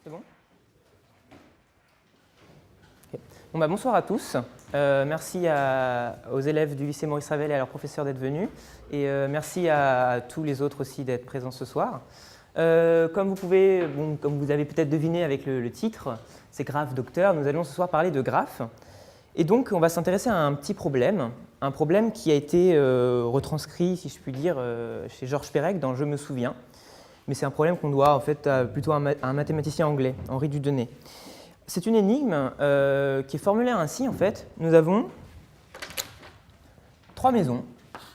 C'est bon? Okay. Bon, bah, bonsoir à tous. Merci aux élèves du lycée Maurice Ravel et à leurs professeurs d'être venus. Et merci à tous les autres aussi d'être présents ce soir. Comme vous avez peut-être deviné avec le titre, c'est Graphes Docteur. Nous allons ce soir parler de graphes. Et donc, on va s'intéresser à un petit problème, un problème qui a été retranscrit, si je puis dire, chez Georges Perec dans Je me souviens. Mais c'est un problème qu'on doit en fait plutôt à un mathématicien anglais, Henri Dieudonné. C'est une énigme qui est formulée ainsi, en fait. Nous avons trois maisons,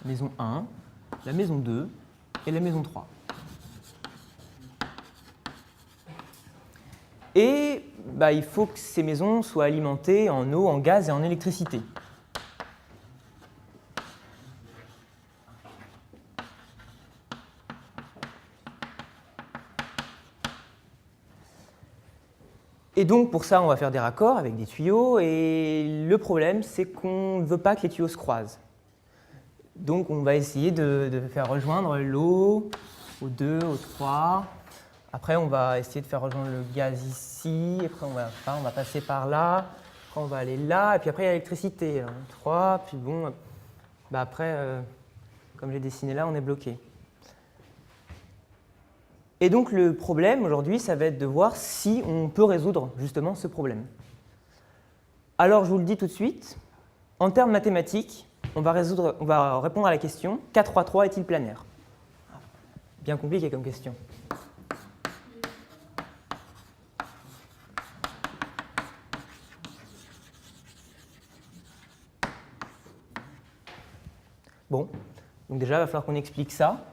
la maison 1, la maison 2 et la maison 3. Et il faut que ces maisons soient alimentées en eau, en gaz et en électricité. Et donc, pour ça, on va faire des raccords avec des tuyaux. Et le problème, c'est qu'on ne veut pas que les tuyaux se croisent. Donc, on va essayer de faire rejoindre l'eau au 2, au 3. Après, on va essayer de faire rejoindre le gaz ici. Après, on va passer par là. Après, on va aller là. Et puis après, il y a l'électricité. 3. Puis bon, après, comme j'ai dessiné là, on est bloqué. Et donc le problème aujourd'hui, ça va être de voir si on peut résoudre justement ce problème. Alors je vous le dis tout de suite, en termes mathématiques, on va répondre à la question « K3,3 est-il planaire ?» Bien compliqué comme question. Bon, donc déjà il va falloir qu'on explique ça,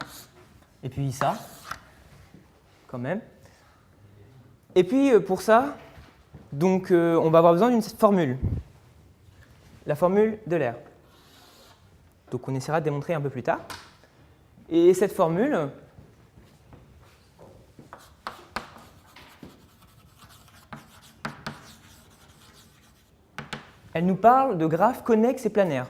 et puis ça. Quand même. Et puis pour ça, donc, on va avoir besoin d'une formule, la formule de l'air. Donc on essaiera de démontrer un peu plus tard. Et cette formule, elle nous parle de graphes connexes et planaires.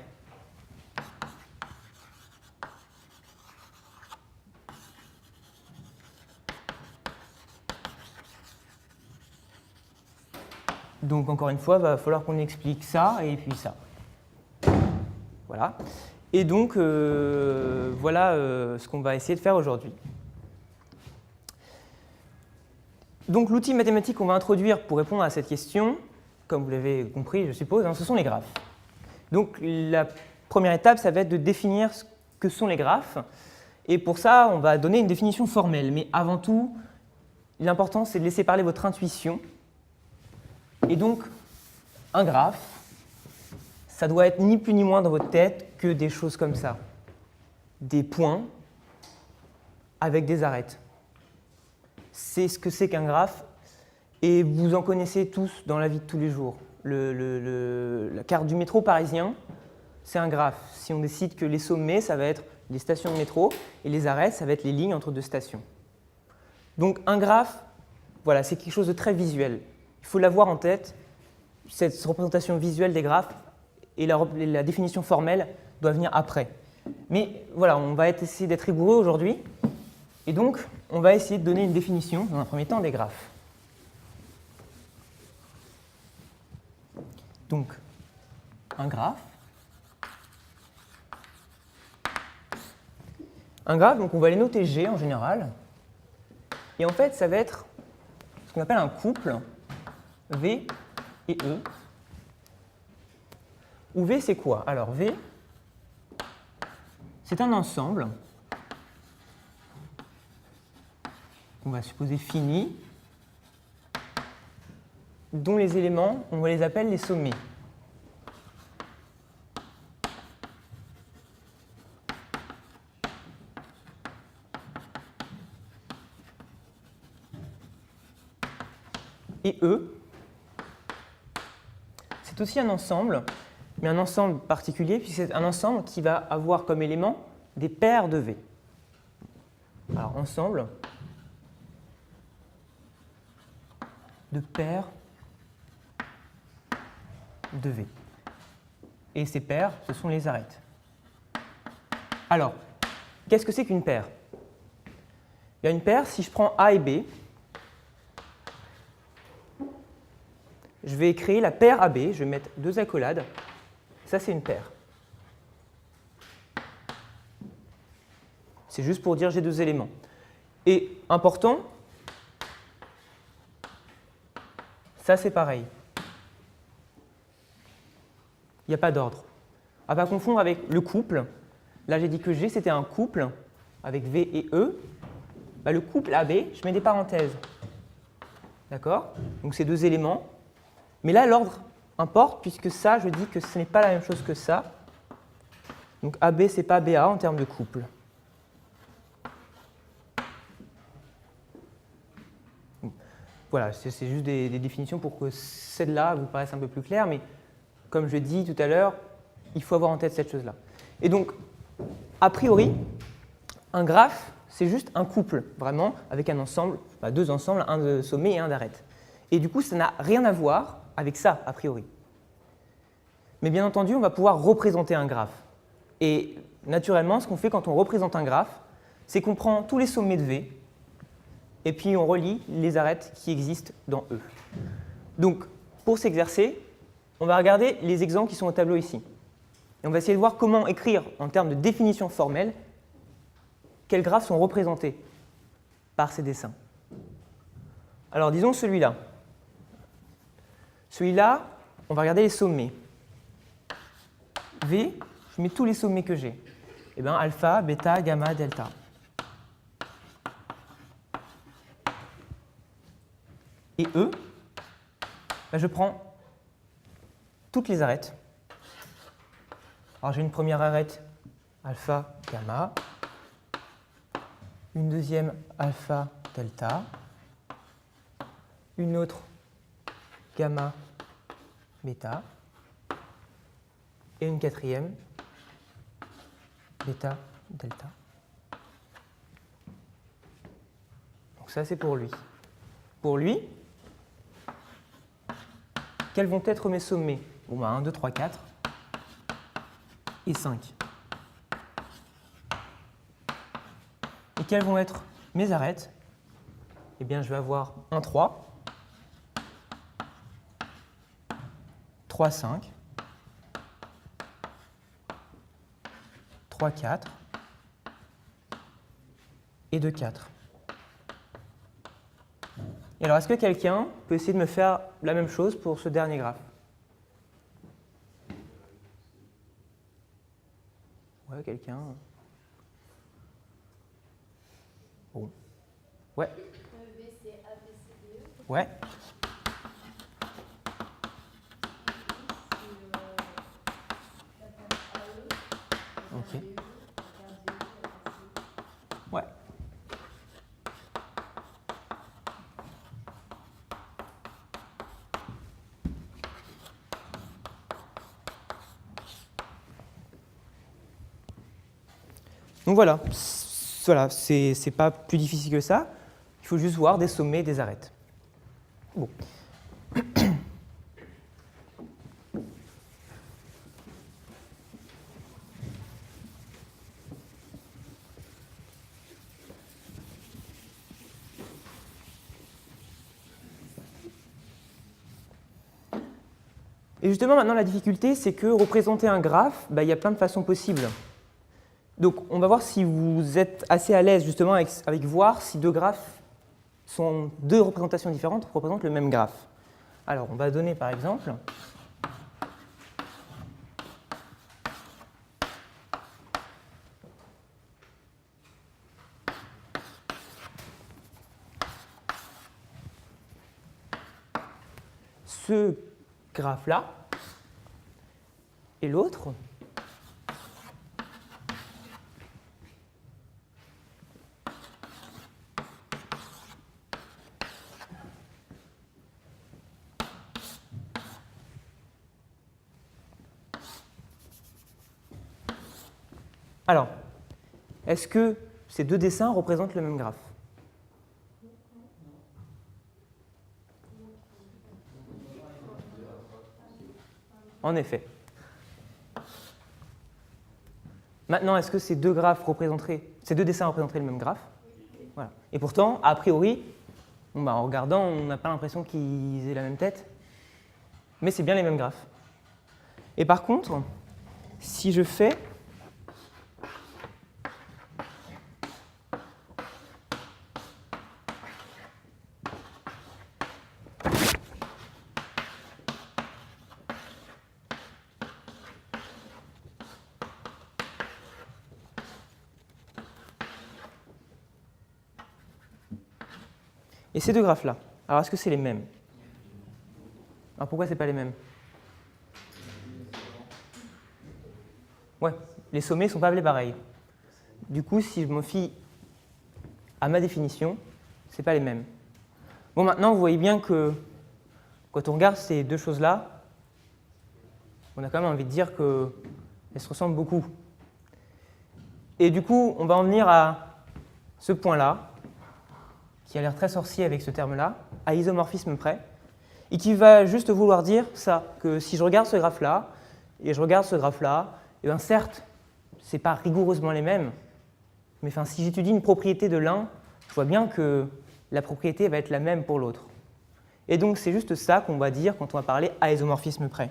Donc, encore une fois, il va falloir qu'on explique ça et puis ça. Voilà. Et donc, voilà ce qu'on va essayer de faire aujourd'hui. Donc, l'outil mathématique qu'on va introduire pour répondre à cette question, comme vous l'avez compris, je suppose, ce sont les graphes. Donc, la première étape, ça va être de définir ce que sont les graphes. Et pour ça, on va donner une définition formelle. Mais avant tout, l'important, c'est de laisser parler votre intuition. Et donc, un graphe, ça doit être ni plus ni moins dans votre tête que des choses comme ça. Des points avec des arêtes. C'est ce que c'est qu'un graphe, et vous en connaissez tous dans la vie de tous les jours. La carte du métro parisien, c'est un graphe. Si on décide que les sommets, ça va être les stations de métro, et les arêtes, ça va être les lignes entre deux stations. Donc, un graphe, voilà, c'est quelque chose de très visuel. Il faut l'avoir en tête, cette représentation visuelle des graphes et la définition formelle doit venir après. Mais voilà, on va essayer d'être rigoureux aujourd'hui et donc on va essayer de donner une définition, dans un premier temps, des graphes. Donc, un graphe. Un graphe, donc on va les noter G en général. Et en fait, ça va être ce qu'on appelle un couple V et E, où V c'est quoi? Alors V, c'est un ensemble qu'on va supposer fini, dont les éléments, on les appelle les sommets. Et E, c'est aussi un ensemble, mais un ensemble particulier, puisque c'est un ensemble qui va avoir comme élément des paires de V. Alors, ensemble de paires de V. Et ces paires, ce sont les arêtes. Alors, qu'est-ce que c'est qu'une paire? Une paire, si je prends A et B, je vais créer la paire AB, je vais mettre deux accolades. Ça, c'est une paire. C'est juste pour dire j'ai deux éléments. Et important, ça c'est pareil. Il n'y a pas d'ordre. À ne pas confondre avec le couple. Là, j'ai dit que G, c'était un couple avec V et E. Bah, le couple AB, je mets des parenthèses. D'accord? Donc, c'est deux éléments. Mais là, l'ordre importe, puisque ça, je dis que ce n'est pas la même chose que ça. Donc, AB, ce n'est pas BA en termes de couple. Voilà, c'est juste des définitions pour que celle-là vous paraisse un peu plus claire, mais comme je dis tout à l'heure, il faut avoir en tête cette chose-là. Et donc, a priori, un graphe, c'est juste un couple, vraiment, avec un ensemble, enfin, deux ensembles, un de sommet et un d'arête. Et du coup, ça n'a rien à voir avec ça, a priori. Mais bien entendu, on va pouvoir représenter un graphe. Et naturellement, ce qu'on fait quand on représente un graphe, c'est qu'on prend tous les sommets de V, et puis on relie les arêtes qui existent dans E. Donc, pour s'exercer, on va regarder les exemples qui sont au tableau ici. Et on va essayer de voir comment écrire, en termes de définition formelle, quels graphes sont représentés par ces dessins. Alors, disons celui-là. Celui-là, on va regarder les sommets. V, je mets tous les sommets que j'ai. Eh bien, alpha, bêta, gamma, delta. Et E, ben je prends toutes les arêtes. Alors j'ai une première arête alpha, gamma, une deuxième alpha, delta, une autre gamma, bêta, et une quatrième bêta, delta. Donc ça c'est pour lui. Pour lui, quels vont être mes sommets? Bon, ben 1, 2, 3, 4 et 5. Et quelles vont être mes arêtes? Eh bien, je vais avoir 1, 3, 3, 5, 3, 4 et 2, 4. Et alors, est-ce que quelqu'un peut essayer de me faire la même chose pour ce dernier graphe? Ouais, quelqu'un? Bon. Ouais. V, c'est A, B, C, D, E. Ouais. Ok. Ouais. Donc voilà, c'est pas plus difficile que ça. Il faut juste voir des sommets et des arêtes. Bon. Et justement, maintenant, la difficulté, c'est que représenter un graphe, il y a plein de façons possibles. Donc, on va voir si vous êtes assez à l'aise justement avec voir si deux graphes sont deux représentations différentes représentent le même graphe. Alors, on va donner par exemple ce graphe-là et l'autre. Alors, est-ce que ces deux dessins représentent le même graphe? En effet. Maintenant, est-ce que ces deux dessins représenteraient le même graphe? Voilà. Et pourtant, a priori, en regardant, on n'a pas l'impression qu'ils aient la même tête. mais c'est bien les mêmes graphes. Et par contre, si je fais et ces deux graphes-là, alors est-ce que c'est les mêmes? Alors pourquoi c'est pas les mêmes? Ouais, les sommets ne sont pas appelés pareil. Du coup, si je me fie à ma définition, ce n'est pas les mêmes. Bon, maintenant, vous voyez bien que quand on regarde ces deux choses-là, on a quand même envie de dire qu'elles se ressemblent beaucoup. Et du coup, on va en venir à ce point-là, qui a l'air très sorcier avec ce terme-là, à isomorphisme près, et qui va juste vouloir dire ça, que si je regarde ce graphe-là, et je regarde ce graphe-là, et bien certes, ce n'est pas rigoureusement les mêmes, mais enfin, si j'étudie une propriété de l'un, je vois bien que la propriété va être la même pour l'autre. Et donc c'est juste ça qu'on va dire quand on va parler à isomorphisme près.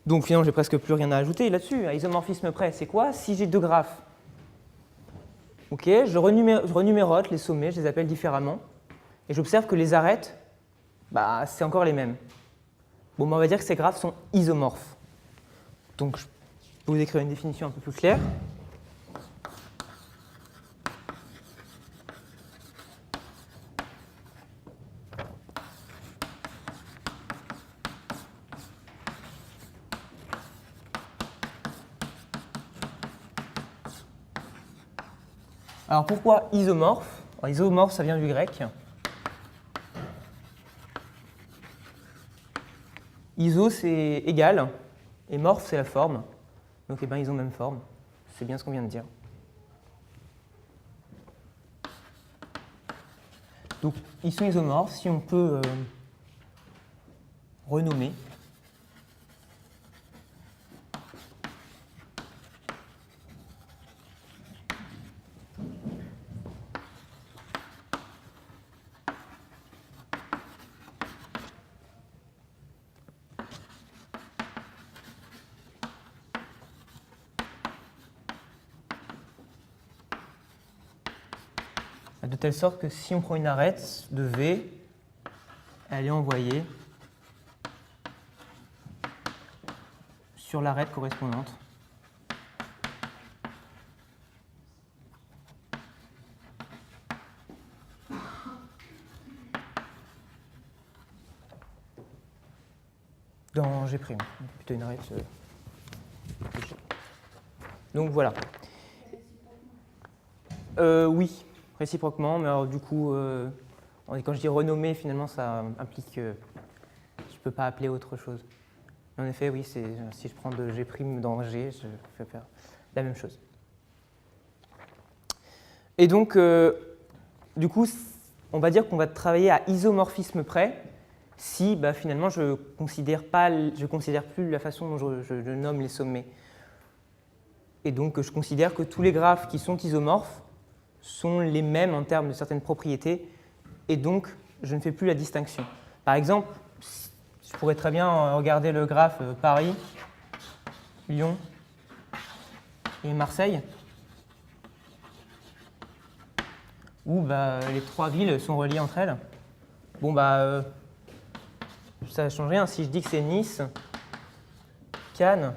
Donc finalement, j'ai presque plus rien à ajouter là-dessus. À isomorphisme près, c'est quoi? Si j'ai deux graphes, ok, je renumérote les sommets, je les appelle différemment, et j'observe que les arêtes, bah, c'est encore les mêmes. Bon, on va dire que ces graphes sont isomorphes. Donc je peux vous écrire une définition un peu plus claire. Alors pourquoi isomorphe? Alors, isomorphe, ça vient du grec. Iso, c'est égal, et morphe, c'est la forme. Donc eh ben, ils ont même forme. C'est bien ce qu'on vient de dire. Donc ils sont isomorphes, si on peut renommer. De telle sorte que si on prend une arête de V, elle est envoyée sur l'arête correspondante. Dans G', plutôt une arête. Donc voilà. Oui. Réciproquement, mais alors du coup, quand je dis renommer, finalement, ça implique que je ne peux pas appeler autre chose. En effet, oui, si je prends de G' dans G, je vais faire la même chose. Et donc, du coup, on va dire qu'on va travailler à isomorphisme près si finalement je ne considère plus la façon dont je nomme les sommets. Et donc, je considère que tous les graphes qui sont isomorphes sont les mêmes en termes de certaines propriétés, et donc je ne fais plus la distinction. Par exemple, je pourrais très bien regarder le graphe Paris, Lyon et Marseille, où les trois villes sont reliées entre elles. Bon, ça ne change rien si je dis que c'est Nice, Cannes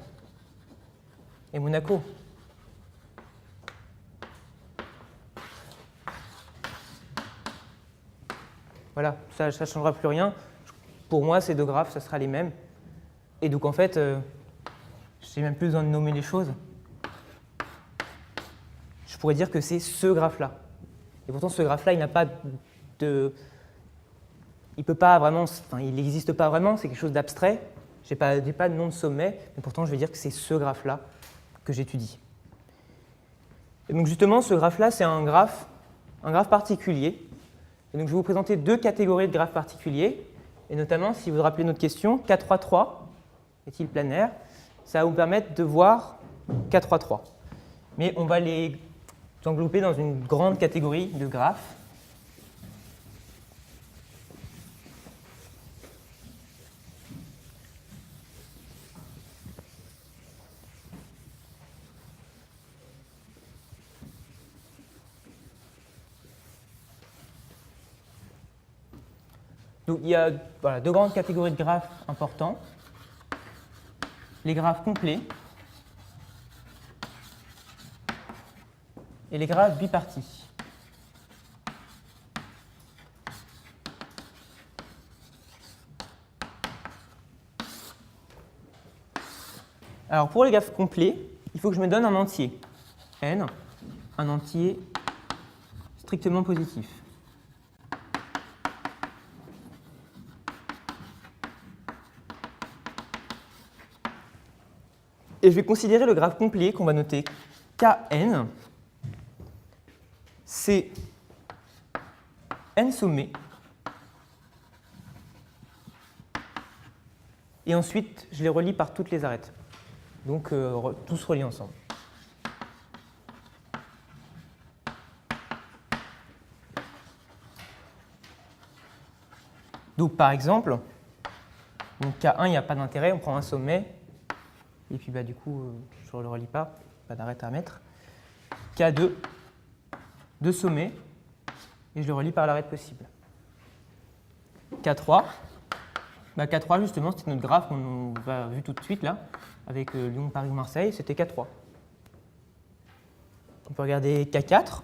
et Monaco. Voilà, ça ne changera plus rien. Pour moi, ces deux graphes, ça sera les mêmes. Et donc, en fait, je n'ai même plus besoin de nommer les choses. Je pourrais dire que c'est ce graphe-là. Et pourtant, ce graphe-là, il n'a pas de... Il peut pas vraiment... Enfin, il n'existe pas vraiment, c'est quelque chose d'abstrait. Je n'ai pas de nom de sommet, mais pourtant, je vais dire que c'est ce graphe-là que j'étudie. Et donc, justement, ce graphe-là, c'est un graphe particulier. Et donc, je vais vous présenter deux catégories de graphes particuliers, et notamment, si vous vous rappelez notre question, K3, 3, est-il planaire? Ça va vous permettre de voir K, 3, 3. Mais on va les englober dans une grande catégorie de graphes. Donc il y a voilà, deux grandes catégories de graphes importants. Les graphes complets et les graphes bipartis. Alors pour les graphes complets, il faut que je me donne un entier, n, un entier strictement positif. Et je vais considérer le graphe complet qu'on va noter Kn, c'est n sommés. Et ensuite, je les relie par toutes les arêtes. Donc, tous reliés ensemble. Donc, par exemple, donc K1, il n'y a pas d'intérêt, on prend un sommet. Et puis, du coup, je ne le relie pas, pas d'arête à mettre. K2, deux sommets, et je le relie par l'arête possible. K3, K3, justement, c'était notre graphe qu'on a vu tout de suite, là, avec Lyon, Paris ou Marseille, c'était K3. On peut regarder K4.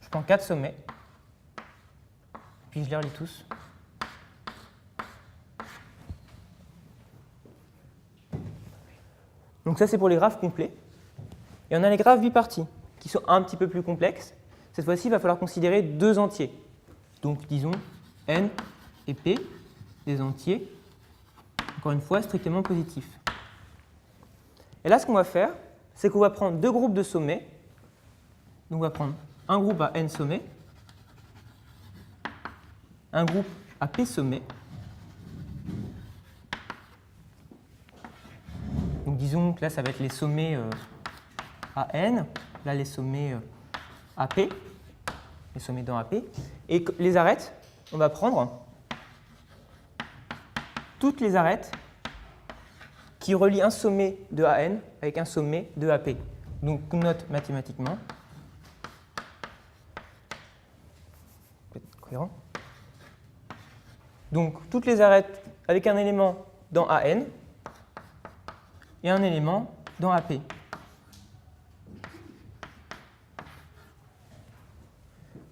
Je prends 4 sommets, puis je les relie tous. Donc ça, c'est pour les graphes complets. Et on a les graphes bipartis, qui sont un petit peu plus complexes. Cette fois-ci, il va falloir considérer deux entiers. Donc, disons, n et p, des entiers, encore une fois, strictement positifs. Et là, ce qu'on va faire, c'est qu'on va prendre deux groupes de sommets. Donc, on va prendre un groupe à n sommets, un groupe à p sommets. Donc, disons que là, ça va être les sommets à n, là, les sommets à p, les sommets dans AP. Et les arêtes, on va prendre toutes les arêtes qui relient un sommet de AN avec un sommet de AP. Donc, on note mathématiquement. Cohérent. Donc, toutes les arêtes avec un élément dans AN et un élément dans AP.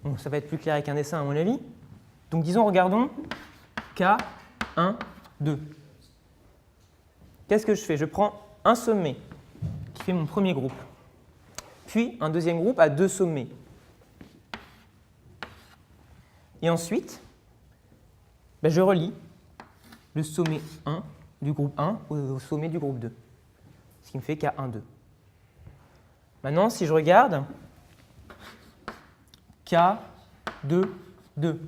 Bon, ça va être plus clair avec un dessin à mon avis. Donc, disons, regardons K1, 2. Qu'est-ce que je fais? Je prends un sommet qui fait mon premier groupe, puis un deuxième groupe à deux sommets. Et ensuite, je relie le sommet 1 du groupe 1 au sommet du groupe 2, ce qui me fait K1, 2. Maintenant, si je regarde K2, 2,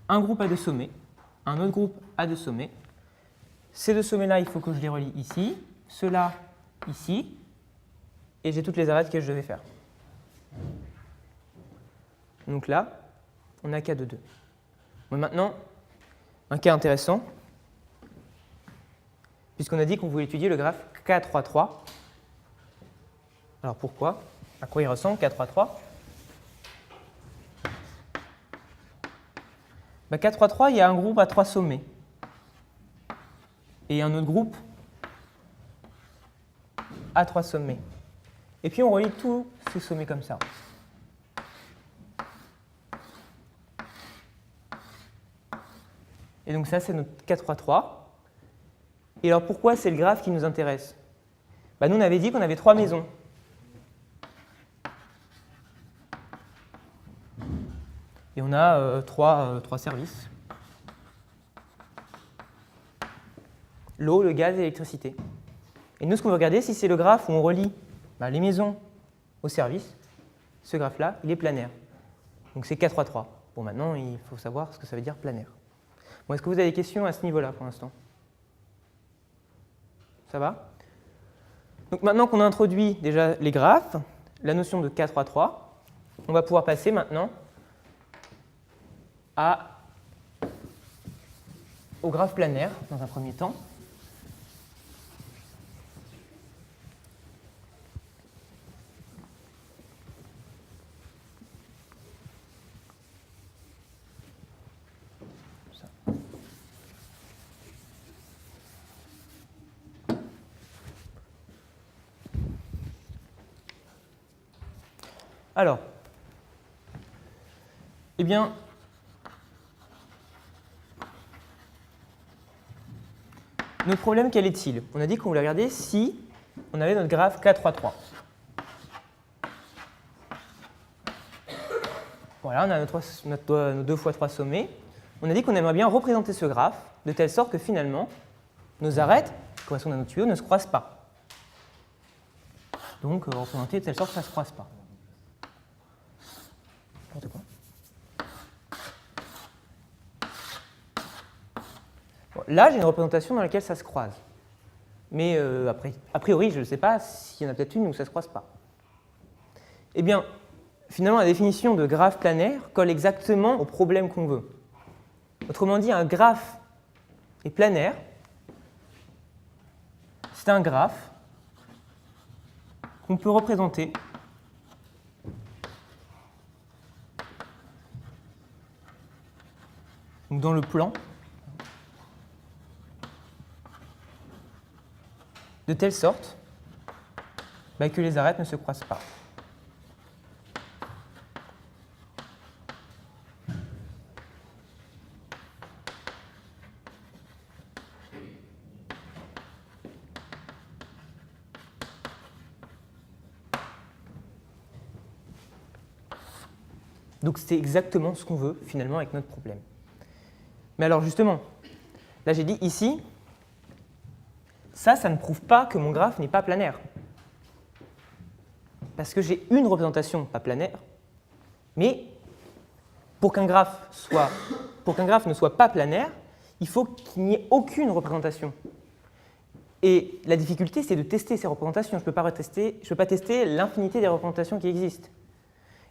un groupe à deux sommets, un autre groupe à deux sommets. Ces deux sommets-là, il faut que je les relie ici, ceux-là ici, et j'ai toutes les arêtes que je devais faire. Donc là, on a K2, 2. Bon, maintenant, un cas intéressant, puisqu'on a dit qu'on voulait étudier le graphe K3, 3. Alors pourquoi? À quoi il ressemble K3, 3? K3, 3, il y a un groupe à trois sommets. Et un autre groupe à trois sommets. Et puis on relie tous ces sommets comme ça. Et donc ça, c'est notre K3, 3. Et alors pourquoi c'est le graphe qui nous intéresse? Nous, on avait dit qu'on avait trois maisons. Et on a trois services. L'eau, le gaz et l'électricité. Et nous, ce qu'on veut regarder, si c'est le graphe où on relie les maisons aux services, ce graphe-là, il est planaire. Donc c'est K3, 3. Bon, maintenant, il faut savoir ce que ça veut dire planaire. Bon, est-ce que vous avez des questions à ce niveau-là pour l'instant? Ça va? Donc maintenant qu'on a introduit déjà les graphes, la notion de K3,3, on va pouvoir passer maintenant au graphe planaire dans un premier temps. Alors, eh bien, notre problème, quel est-il? On a dit qu'on voulait regarder si on avait notre graphe K3,3. Voilà, on a nos 2 fois 3 sommets. On a dit qu'on aimerait bien représenter ce graphe de telle sorte que finalement, nos arêtes qui correspondent à nos tuyaux ne se croisent pas. Donc, représenter de telle sorte que ça ne se croise pas. N'importe quoi. Bon, là, j'ai une représentation dans laquelle ça se croise. Mais a priori, je ne sais pas s'il y en a peut-être une où ça ne se croise pas. Eh bien, finalement, la définition de graphe planaire colle exactement au problème qu'on veut. Autrement dit, un graphe est planaire. C'est un graphe qu'on peut représenter donc dans le plan de telle sorte que les arêtes ne se croisent pas. Donc c'est exactement ce qu'on veut finalement avec notre problème. Mais alors justement, là j'ai dit ici, ça ne prouve pas que mon graphe n'est pas planaire. Parce que j'ai une représentation pas planaire, mais pour qu'un graphe ne soit pas planaire, il faut qu'il n'y ait aucune représentation. Et la difficulté, c'est de tester ces représentations. Je ne peux pas tester l'infinité des représentations qui existent.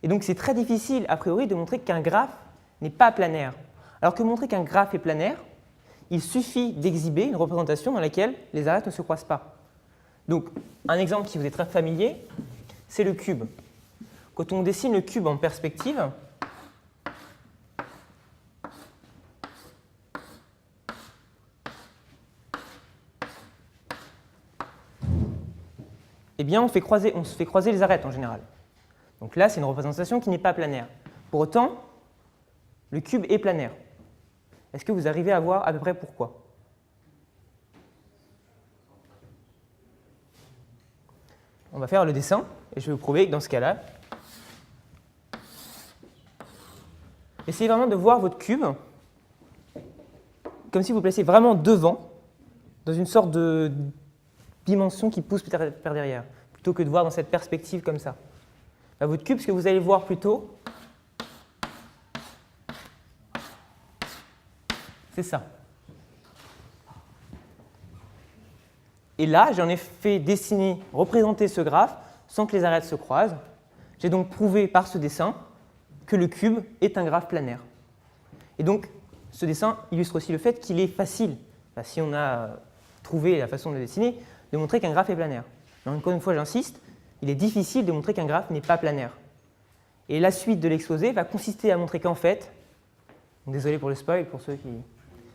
Et donc c'est très difficile, a priori, de montrer qu'un graphe n'est pas planaire. Alors que montrer qu'un graphe est planaire, il suffit d'exhiber une représentation dans laquelle les arêtes ne se croisent pas. Donc, un exemple qui vous est très familier, c'est le cube. Quand on dessine le cube en perspective, eh bien, on se fait croiser les arêtes en général. Donc là, c'est une représentation qui n'est pas planaire. Pour autant, le cube est planaire. Est-ce que vous arrivez à voir à peu près pourquoi? On va faire le dessin, et je vais vous prouver que dans ce cas-là, essayez vraiment de voir votre cube comme si vous le placiez vraiment devant, dans une sorte de dimension qui pousse par derrière, plutôt que de voir dans cette perspective comme ça. Là, votre cube, ce que vous allez voir plutôt, c'est ça. Et là, j'en ai fait représenter ce graphe sans que les arêtes se croisent. J'ai donc prouvé par ce dessin que le cube est un graphe planaire. Et donc, ce dessin illustre aussi le fait qu'il est facile, si on a trouvé la façon de le dessiner, de montrer qu'un graphe est planaire. Mais encore une fois, j'insiste, il est difficile de montrer qu'un graphe n'est pas planaire. Et la suite de l'exposé va consister à montrer qu'en fait, désolé pour le spoil, pour ceux qui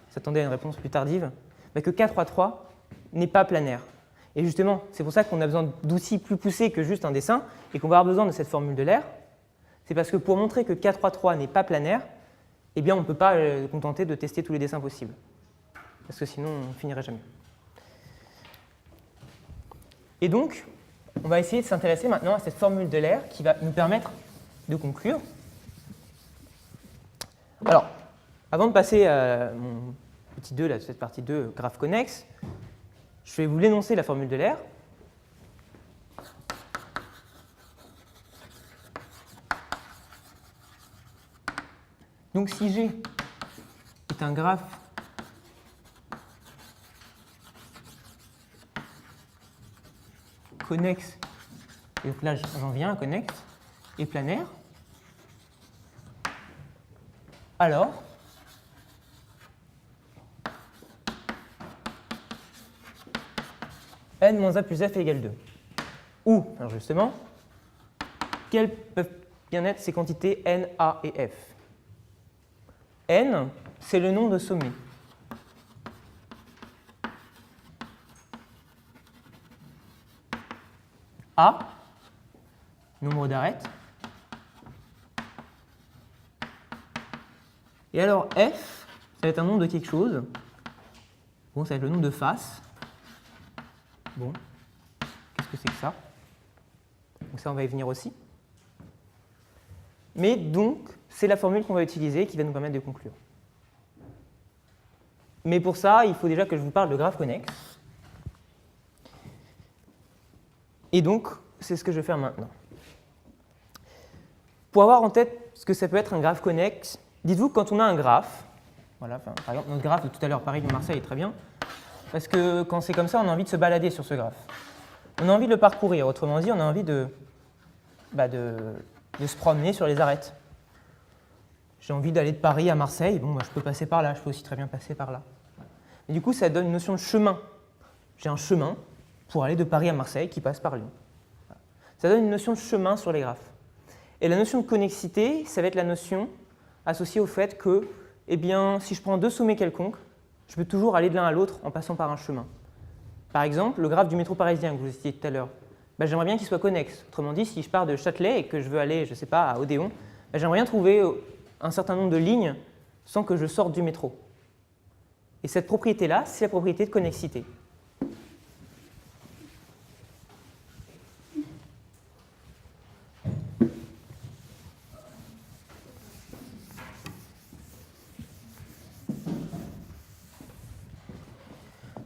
s'attendaient à une réponse plus tardive, que K3,3 n'est pas planaire. Et justement, c'est pour ça qu'on a besoin d'outils plus poussés que juste un dessin et qu'on va avoir besoin de cette formule de l'air. C'est parce que pour montrer que K3,3 n'est pas planaire, eh bien, on ne peut pas se contenter de tester tous les dessins possibles. Parce que sinon, on ne finirait jamais. Et donc, on va essayer de s'intéresser maintenant à cette formule de l'air qui va nous permettre de conclure. Alors, avant de passer à mon petit 2, cette partie 2, graphe connexe, je vais vous l'énoncer, la formule de l'air. Donc, si G est un graphe connexe, et donc là j'en viens à connexe, et planaire, alors n moins a plus f égale 2. Ou, alors justement, quelles peuvent bien être ces quantités n, a et f? N, c'est le nombre de sommets. A, nombre d'arêtes. Et alors F, ça va être un nombre de quelque chose. Bon, ça va être le nombre de faces. Bon, qu'est-ce que c'est que ça? Donc ça, on va y venir aussi. Mais donc, c'est la formule qu'on va utiliser qui va nous permettre de conclure. Mais pour ça, il faut déjà que je vous parle de graphe connexe. Et donc, c'est ce que je vais faire maintenant. Pour avoir en tête ce que ça peut être un graphe connexe, dites-vous que quand on a un graphe, voilà, par exemple, notre graphe de tout à l'heure, Paris-Marseille, est très bien, parce que quand c'est comme ça, on a envie de se balader sur ce graphe. On a envie de le parcourir, autrement dit, on a envie de se promener sur les arêtes. J'ai envie d'aller de Paris à Marseille, bon, je peux passer par là, je peux aussi très bien passer par là. Et du coup, ça donne une notion de chemin. J'ai un chemin pour aller de Paris à Marseille qui passe par Lyon. Ça donne une notion de chemin sur les graphes. Et la notion de connexité, ça va être la notion associée au fait que, eh bien, si je prends deux sommets quelconques, je peux toujours aller de l'un à l'autre en passant par un chemin. Par exemple, le graphe du métro parisien que je vous ai cité tout à l'heure, j'aimerais bien qu'il soit connexe. Autrement dit, si je pars de Châtelet et que je veux aller, je ne sais pas, à Odéon, j'aimerais bien trouver un certain nombre de lignes sans que je sorte du métro. Et cette propriété-là, c'est la propriété de connexité.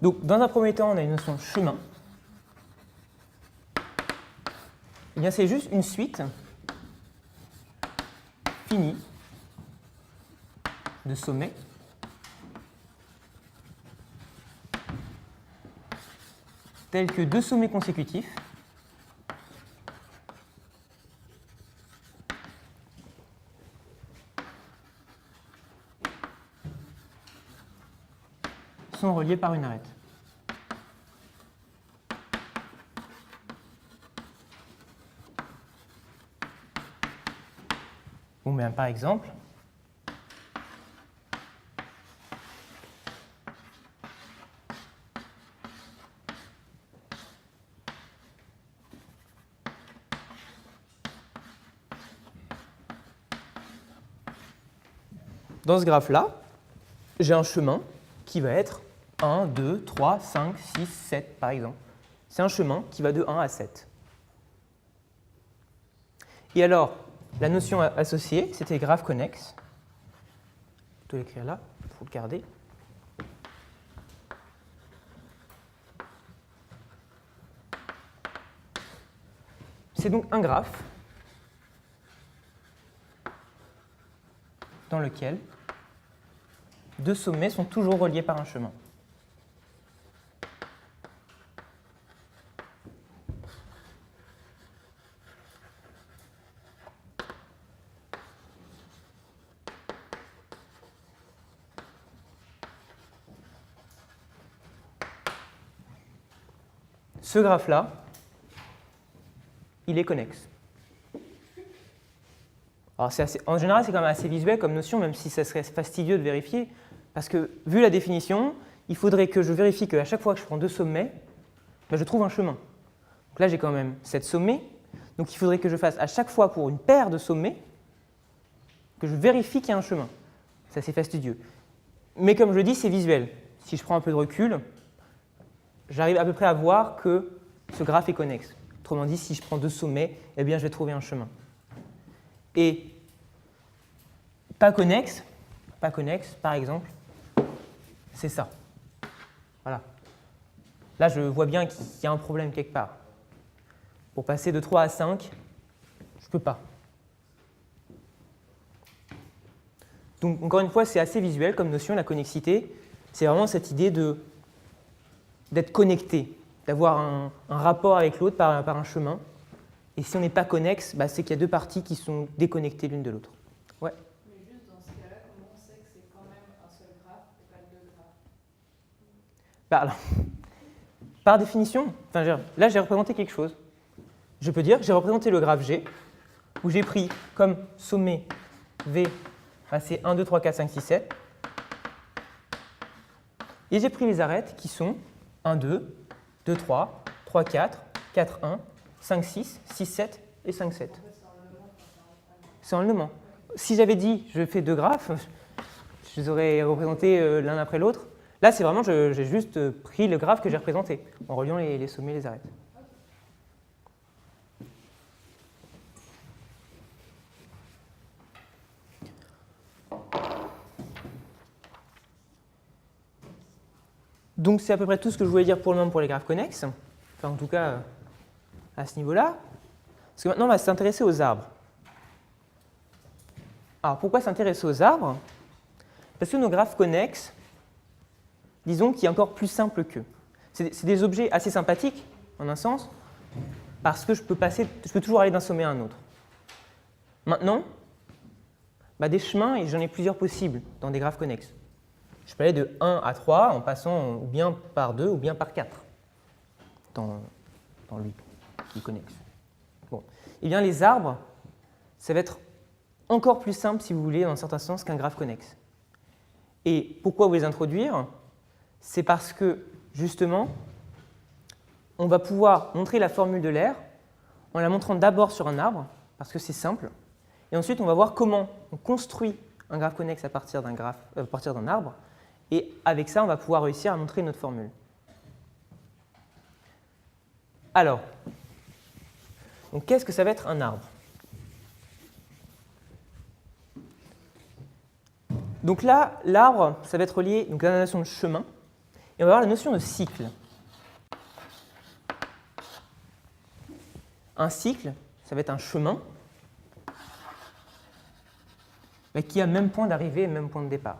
Donc, dans un premier temps, on a une notion de chemin. Eh bien, c'est juste une suite finie de sommets tels que deux sommets consécutifs sont reliés par une arête. Bon, bien, par exemple, dans ce graphe-là, j'ai un chemin qui va être 1, 2, 3, 5, 6, 7 par exemple. C'est un chemin qui va de 1 à 7. Et alors, la notion associée, c'était graphe connexe. Je vais l'écrire là, il faut le garder. C'est donc un graphe dans lequel deux sommets sont toujours reliés par un chemin. Ce graphe-là, il est connexe. Alors en général, c'est quand même assez visuel comme notion, même si ça serait fastidieux de vérifier, parce que, vu la définition, il faudrait que je vérifie qu'à chaque fois que je prends deux sommets, je trouve un chemin. Donc là, j'ai quand même 7 sommets, donc il faudrait que je fasse à chaque fois pour une paire de sommets, que je vérifie qu'il y a un chemin. C'est assez fastidieux. Mais comme je le dis, c'est visuel. Si je prends un peu de recul, j'arrive à peu près à voir que ce graphe est connexe. Autrement dit, si je prends deux sommets, eh bien, je vais trouver un chemin. Et pas connexe, par exemple, c'est ça. Voilà. Là, je vois bien qu'il y a un problème quelque part. Pour passer de 3 à 5, je ne peux pas. Donc, encore une fois, c'est assez visuel comme notion, la connexité. C'est vraiment cette idée d'être connecté, d'avoir un rapport avec l'autre par un chemin. Et si on n'est pas connexe, bah, c'est qu'il y a deux parties qui sont déconnectées l'une de l'autre. Ouais. Mais juste dans ce cas-là, comment on sait que c'est quand même un seul graphe et pas deux graphes? Par définition, enfin, là j'ai représenté quelque chose. Je peux dire que j'ai représenté le graphe G, où j'ai pris comme sommet V, bah, c'est 1, 2, 3, 4, 5, 6, 7. Et j'ai pris les arêtes qui sont 1, 2, 2, 3, 3, 4, 4, 1, 5, 6, 6, 7 et 5, 7. C'est en enlèvement. Si j'avais dit je fais deux graphes, je les aurais représentés l'un après l'autre. Là, c'est vraiment, j'ai juste pris le graphe que j'ai représenté en reliant les sommets et les arêtes. Donc c'est à peu près tout ce que je voulais dire pour le moment pour les graphes connexes, enfin en tout cas à ce niveau-là. Parce que maintenant on va s'intéresser aux arbres. Alors pourquoi s'intéresser aux arbres? Parce que nos graphes connexes, disons qu'il est encore plus simple qu'eux. C'est des objets assez sympathiques, en un sens, parce que je peux toujours aller d'un sommet à un autre. Maintenant, bah, des chemins, et j'en ai plusieurs possibles dans des graphes connexes. Je peux aller de 1 à 3 en passant ou bien par 2 ou bien par 4 dans lui, qui est connexe. Bon. Eh bien, les arbres, ça va être encore plus simple, si vous voulez, dans un certain sens, qu'un graphe connexe. Et pourquoi vous les introduire? C'est parce que, justement, on va pouvoir montrer la formule de l'air en la montrant d'abord sur un arbre, parce que c'est simple, et ensuite on va voir comment on construit un graphe connexe à partir d'un arbre, et avec ça, on va pouvoir réussir à montrer notre formule. Alors, qu'est-ce que ça va être un arbre? Donc là, l'arbre, ça va être relié à la notion de chemin, et on va voir la notion de cycle. Un cycle, ça va être un chemin, mais qui a même point d'arrivée et même point de départ.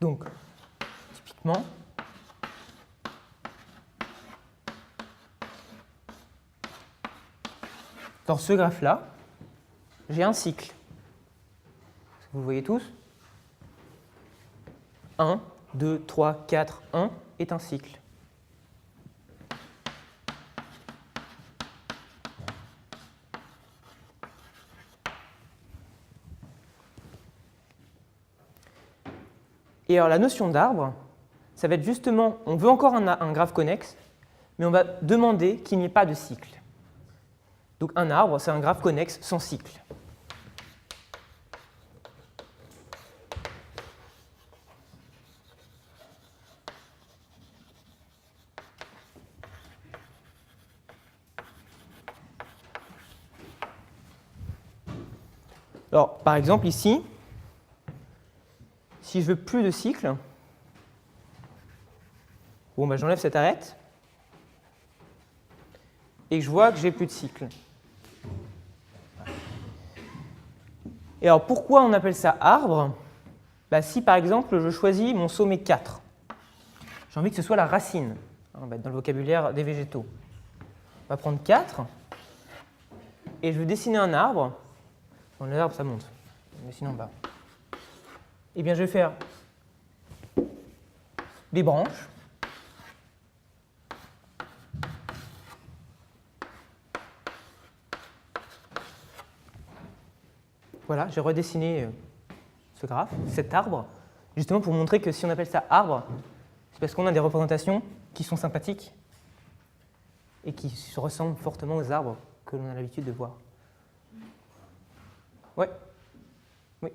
Donc, typiquement, dans ce graphe-là, j'ai un cycle. Vous le voyez tous? 1, 2, 3, 4, 1 est un cycle. Et alors la notion d'arbre, ça va être justement, on veut encore un graphe connexe, mais on va demander qu'il n'y ait pas de cycle. Donc un arbre, c'est un graphe connexe sans cycle. Alors, par exemple, ici, si je veux plus de cycle, bon, bah, j'enlève cette arête et je vois que j'ai plus de cycle. Et alors, pourquoi on appelle ça arbre? Bah, si, par exemple, je choisis mon sommet 4, j'ai envie que ce soit la racine, on va être dans le vocabulaire des végétaux. On va prendre 4 et je veux dessiner un arbre. Bon, l'arbre, ça monte, on dessine en bas. Eh bien, je vais faire des branches. Voilà, j'ai redessiné ce graphe, cet arbre, justement pour montrer que si on appelle ça arbre, c'est parce qu'on a des représentations qui sont sympathiques et qui se ressemblent fortement aux arbres que l'on a l'habitude de voir. Ouais. Oui.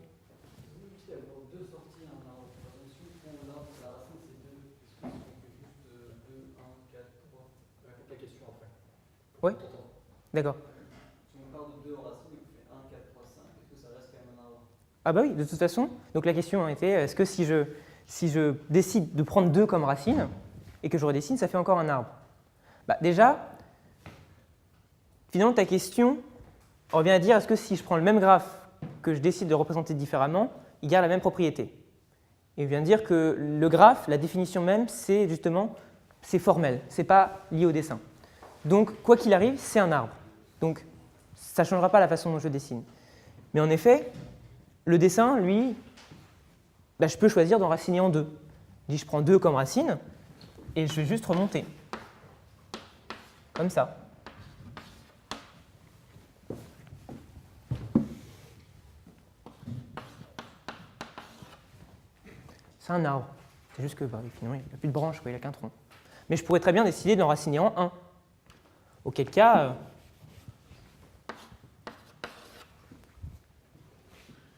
Il y a deux sorties en arbre. Si on prend l'arbre, la racine c'est 2, est-ce que c'est juste 2, 1, 4, 3? La question après. Oui. D'accord. Si on part de 2 en racine et qu'on fait 1, 4, 3, 5, est-ce que ça reste quand même un arbre? Ah bah oui, de toute façon. Donc la question était, est-ce que si Si je décide de prendre 2 comme racine, et que je redessine, ça fait encore un arbre. Bah, déjà, finalement, ta question revient à dire, est-ce que si je prends le même graphe que je décide de représenter différemment, il garde la même propriété? Et je viens de dire que le graphe, la définition même, c'est justement, c'est formel, c'est pas lié au dessin. Donc, quoi qu'il arrive, c'est un arbre. Donc, ça ne changera pas la façon dont je dessine. Mais en effet, le dessin, lui, bah, je peux choisir d'enraciner en 2. Je dis, je prends 2 comme racine, et je vais juste remonter. Comme ça. C'est un arbre. C'est juste que finalement, il n'a plus de branche, il n'a qu'un tronc. Mais je pourrais très bien décider d'enraciner en 1. Auquel cas,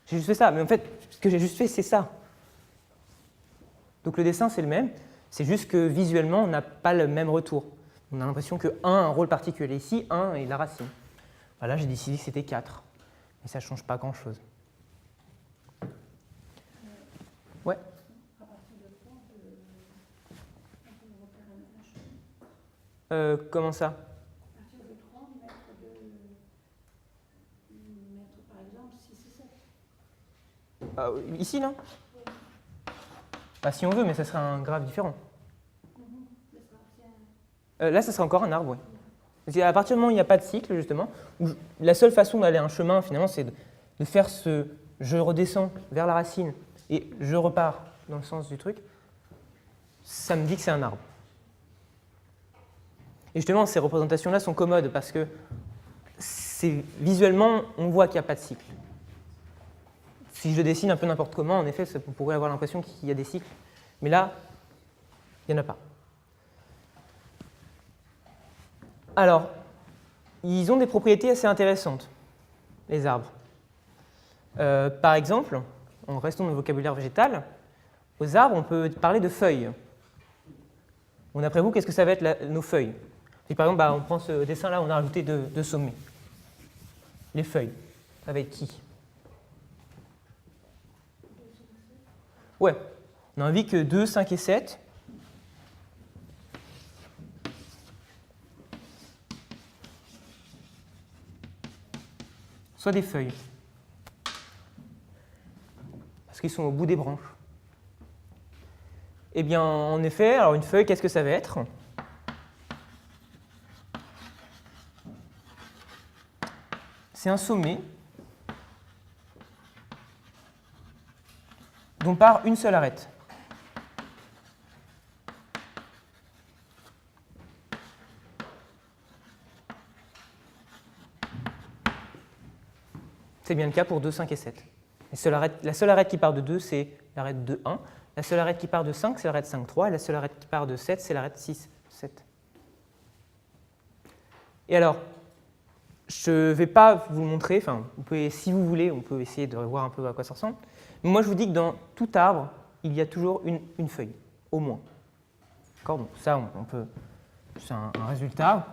j'ai juste fait ça. Mais en fait, ce que j'ai juste fait, c'est ça. Donc le dessin, c'est le même. C'est juste que visuellement, on n'a pas le même retour. On a l'impression que 1 a un rôle particulier ici, 1 est la racine. Voilà, j'ai décidé que c'était 4. Mais ça ne change pas grand-chose. Ouais. Comment ça? À partir de 30, mettre par exemple 6 et 7. Ici, là? Bah, si on veut, mais ça serait un graphe différent. Là, ça serait encore un arbre, oui. À partir du moment où il n'y a pas de cycle, justement, où la seule façon d'aller un chemin, finalement, c'est de faire ce « je redescends vers la racine et je repars dans le sens du truc », ça me dit que c'est un arbre. Et justement, ces représentations-là sont commodes parce que visuellement, on voit qu'il n'y a pas de cycle. Si je dessine un peu n'importe comment, en effet, on pourrait avoir l'impression qu'il y a des cycles. Mais là, il n'y en a pas. Alors, ils ont des propriétés assez intéressantes, les arbres. Par exemple, en restant dans le vocabulaire végétal, aux arbres, on peut parler de feuilles. Bon, d'après vous, qu'est-ce que ça va être nos feuilles? Et par exemple, on prend ce dessin-là, on a rajouté 2 sommets. Les feuilles, ça va être qui? Ouais, on a envie que 2, 5 et 7. Soient des feuilles. Parce qu'ils sont au bout des branches. Eh bien, en effet, alors une feuille, qu'est-ce que ça va être? C'est un sommet dont part une seule arête. C'est bien le cas pour 2, 5 et 7. La seule arête qui part de 2, c'est l'arête de 1. La seule arête qui part de 5, c'est l'arête 5, 3. Et la seule arête qui part de 7, c'est l'arête 6, 7. Et alors, je ne vais pas vous montrer, enfin, si vous voulez, on peut essayer de voir un peu à quoi ça ressemble. Mais moi, je vous dis que dans tout arbre, il y a toujours une feuille, au moins. D'accord? Donc ça, c'est un résultat.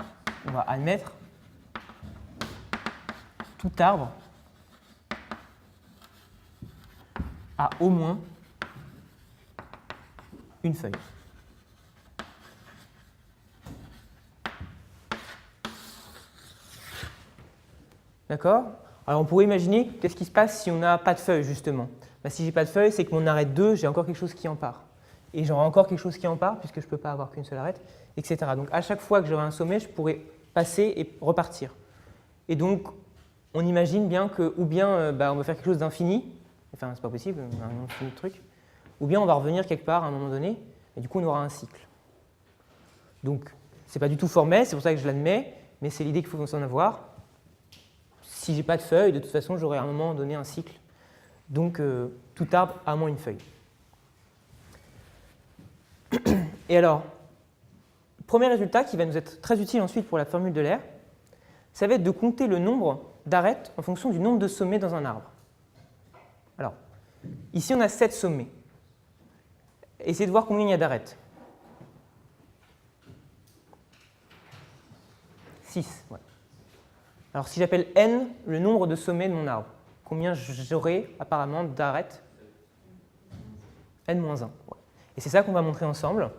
On va admettre tout arbre a au moins une feuille. D'accord? Alors on pourrait imaginer qu'est-ce qui se passe si on n'a pas de feuille, justement. Si j'ai pas de feuille, c'est que mon arête 2, j'ai encore quelque chose qui en part. Et j'aurai encore quelque chose qui en part, puisque je ne peux pas avoir qu'une seule arête, etc. Donc à chaque fois que j'aurai un sommet, je pourrai passer et repartir. Et donc, on imagine bien que, ou bien on va faire quelque chose d'infini, enfin c'est pas possible, un infini de trucs, ou bien on va revenir quelque part à un moment donné, et du coup on aura un cycle. Donc, c'est pas du tout formel, c'est pour ça que je l'admets, mais c'est l'idée qu'il faut en avoir. Si j'ai pas de feuille, de toute façon, j'aurai à un moment donné un cycle. Donc, tout arbre a au moins une feuille. Et alors, premier résultat qui va nous être très utile ensuite pour la formule de l'air, ça va être de compter le nombre d'arêtes en fonction du nombre de sommets dans un arbre. Alors, ici on a 7 sommets. Essayez de voir combien il y a d'arêtes. 6, ouais. Alors si j'appelle n le nombre de sommets de mon arbre, combien j'aurai apparemment d'arêtes? N-1, ouais. Et c'est ça qu'on va montrer ensemble.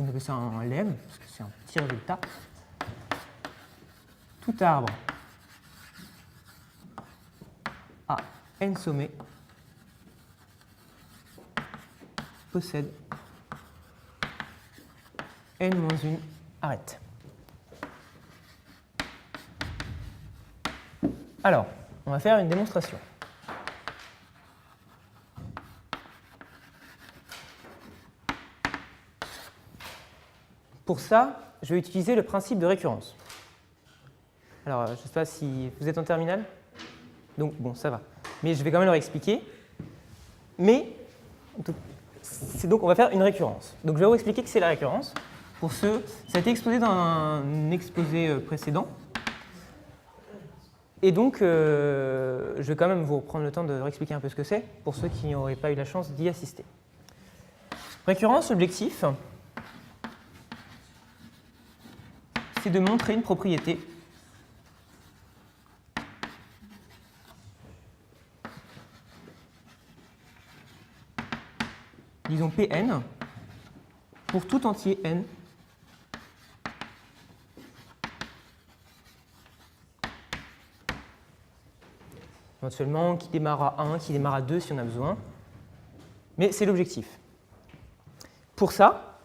On appelle ça un lemme, parce que c'est un petit résultat. Tout arbre à n sommets possède n-1 arête. Alors, on va faire une démonstration. Pour ça, je vais utiliser le principe de récurrence. Alors, je ne sais pas si vous êtes en terminale. Donc, bon, ça va. Mais je vais quand même leur expliquer. Mais, donc, on va faire une récurrence. Donc, je vais vous expliquer que c'est la récurrence. Pour ceux, ça a été exposé dans un exposé précédent. Et donc, je vais quand même vous prendre le temps de réexpliquer un peu ce que c'est, pour ceux qui n'auraient pas eu la chance d'y assister. Récurrence, l'objectif, c'est de montrer une propriété disons Pn pour tout entier n éventuellement qui démarre à 1, qui démarre à 2 si on a besoin, mais c'est l'objectif. Pour ça,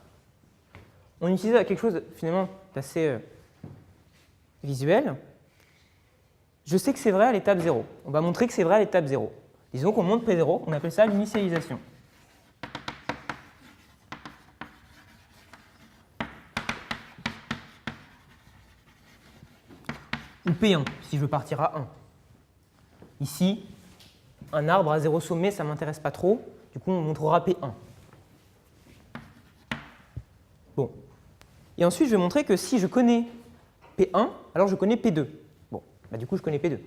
on utilise quelque chose finalement d'assez visuel. Je sais que c'est vrai à l'étape 0. On va montrer que c'est vrai à l'étape 0. Disons qu'on monte P0, on appelle ça l'initialisation. Ou P1, si je veux partir à 1. Ici, un arbre à 0 sommet, ça ne m'intéresse pas trop. Du coup, on montrera P1. Bon. Et ensuite, je vais montrer que si je connais P1, alors je connais P2. Bon, bah, du coup, je connais P2.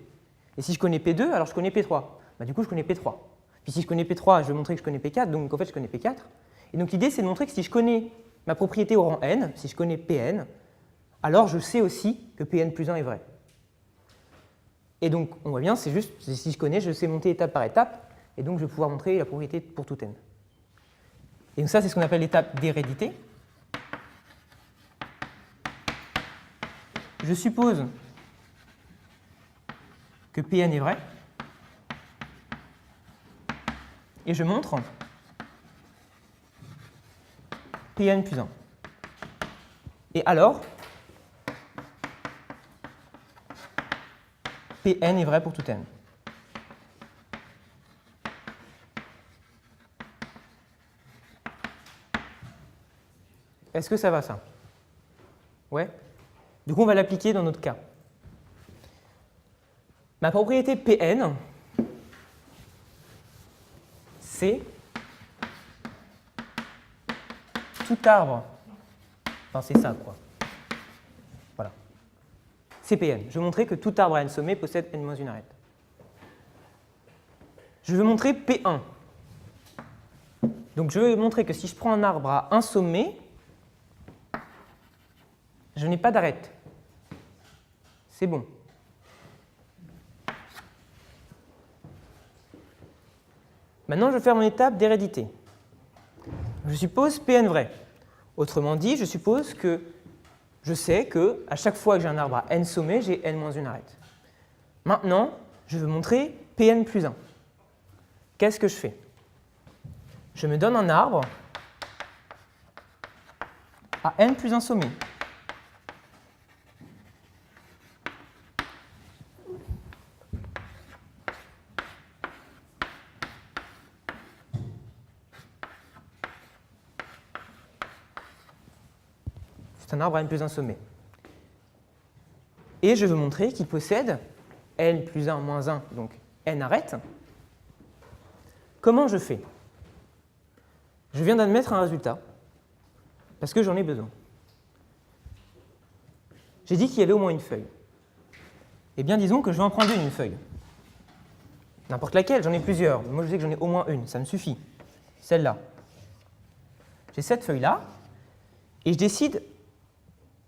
Et si je connais P2, alors je connais P3. Bah, du coup, je connais P3. Puis si je connais P3, je vais montrer que je connais P4, donc en fait, je connais P4. Et donc l'idée, c'est de montrer que si je connais ma propriété au rang n, si je connais Pn, alors je sais aussi que Pn plus 1 est vrai. Et donc, on voit bien, c'est juste, si je connais, je sais monter étape par étape, et donc je vais pouvoir montrer la propriété pour tout n. Et donc ça, c'est ce qu'on appelle l'étape d'hérédité. Je suppose que Pn est vrai, et je montre Pn plus 1. Et alors, Pn est vrai pour tout n. Est-ce que ça va, ça? Ouais? Du coup, on va l'appliquer dans notre cas. Ma propriété Pn, c'est tout arbre. Enfin, c'est ça, quoi. Voilà. C'est Pn. Je veux montrer que tout arbre à n sommet possède n-1 arête. Je veux montrer P1. Donc, je veux montrer que si je prends un arbre à un sommet, je n'ai pas d'arête. C'est bon. Maintenant, je vais faire mon étape d'hérédité. Je suppose Pn vrai. Autrement dit, je suppose que je sais qu'à chaque fois que j'ai un arbre à n sommets, j'ai n-1 arête. Maintenant, je veux montrer Pn plus 1. Qu'est-ce que je fais? Je me donne un arbre à n plus 1 sommet. C'est un arbre à n plus 1 sommet. Et je veux montrer qu'il possède n plus 1 moins 1, donc n arêtes. Comment je fais? Je viens d'admettre un résultat, parce que j'en ai besoin. J'ai dit qu'il y avait au moins une feuille. Eh bien, disons que je vais en prendre une feuille. N'importe laquelle, j'en ai plusieurs. Moi, je sais que j'en ai au moins une, ça me suffit. Celle-là. J'ai cette feuille-là, et je décide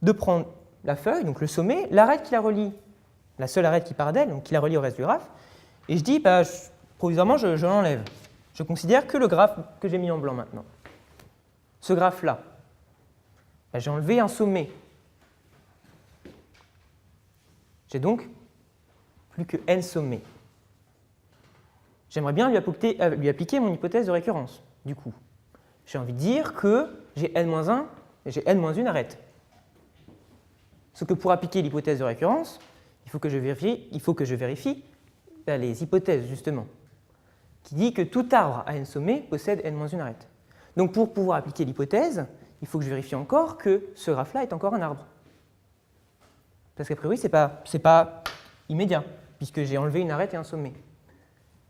de prendre la feuille, donc le sommet, l'arête qui la relie, la seule arête qui part d'elle, donc qui la relie au reste du graphe, et je dis, provisoirement, je l'enlève. Je considère que le graphe que j'ai mis en blanc maintenant. Ce graphe-là, j'ai enlevé un sommet. J'ai donc plus que n sommets. J'aimerais bien lui appliquer mon hypothèse de récurrence, du coup. J'ai envie de dire que j'ai n-1 et j'ai n-1 arêtes. Sauf que pour appliquer l'hypothèse de récurrence, il faut que je vérifie les hypothèses, justement, qui dit que tout arbre à n sommets possède n-1 arête. Donc pour pouvoir appliquer l'hypothèse, il faut que je vérifie encore que ce graphe-là est encore un arbre. Parce qu'a priori, ce n'est pas immédiat, puisque j'ai enlevé une arête et un sommet.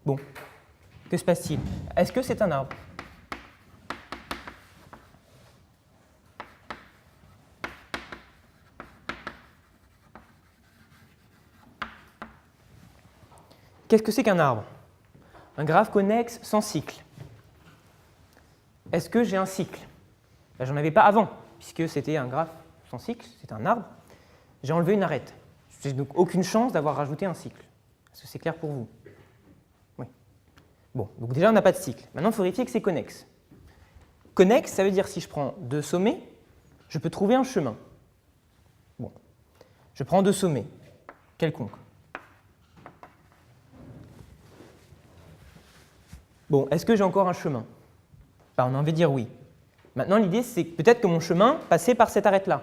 Bon, que se passe-t-il? Est-ce que c'est un arbre? Qu'est-ce que c'est qu'un arbre? Un graphe connexe sans cycle. Est-ce que j'ai un cycle? J'en avais pas avant, puisque c'était un graphe sans cycle, c'était un arbre. J'ai enlevé une arête. Je n'ai donc aucune chance d'avoir rajouté un cycle. Est-ce que c'est clair pour vous? Oui. Bon, donc déjà on n'a pas de cycle. Maintenant il faut vérifier que c'est connexe. Connexe, ça veut dire si je prends deux sommets, je peux trouver un chemin. Bon, je prends deux sommets, quelconques. Bon, est-ce que j'ai encore un chemin? On a envie de dire oui. Maintenant, l'idée, c'est peut-être que mon chemin passait par cette arête-là.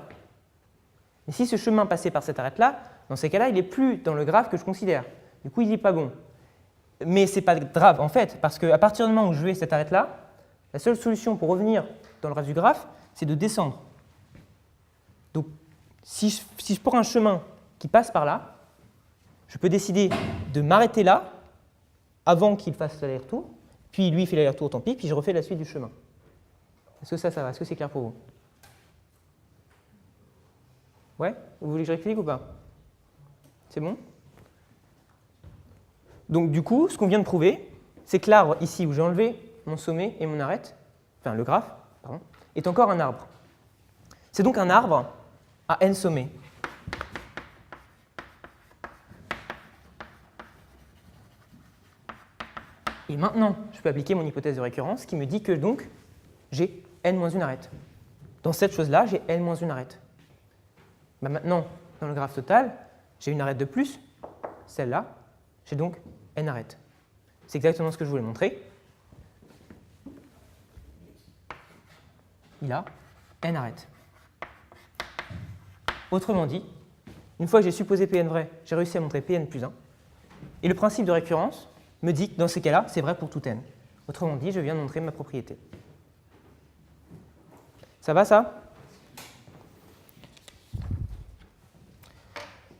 Et si ce chemin passait par cette arête-là, dans ces cas-là, il n'est plus dans le graphe que je considère. Du coup, il n'est pas bon. Mais ce n'est pas grave, en fait, parce qu'à partir du moment où je vais cette arête-là, la seule solution pour revenir dans le reste du graphe, c'est de descendre. Donc, si je prends un chemin qui passe par là, je peux décider de m'arrêter là, avant qu'il fasse l'aller-retour, puis lui il fait l'aller-retour, tant pis, puis je refais la suite du chemin. Est-ce que ça va? Est-ce que c'est clair pour vous? Ouais? Vous voulez que je réexplique ou pas? C'est bon? Donc du coup, ce qu'on vient de prouver, c'est que l'arbre ici où j'ai enlevé mon sommet et mon arête, enfin le graphe, pardon, est encore un arbre. C'est donc un arbre à n sommets. Et maintenant, je peux appliquer mon hypothèse de récurrence qui me dit que donc j'ai n-1 arête. Dans cette chose-là, j'ai n-1 arête. Maintenant, dans le graphe total, j'ai une arête de plus, celle-là, j'ai donc n arêtes. C'est exactement ce que je voulais montrer. Il a n arêtes. Autrement dit, une fois que j'ai supposé Pn vrai, j'ai réussi à montrer Pn plus 1. Et le principe de récurrence me dit que dans ces cas-là, c'est vrai pour tout n. Autrement dit, je viens de montrer ma propriété. Ça va, ça?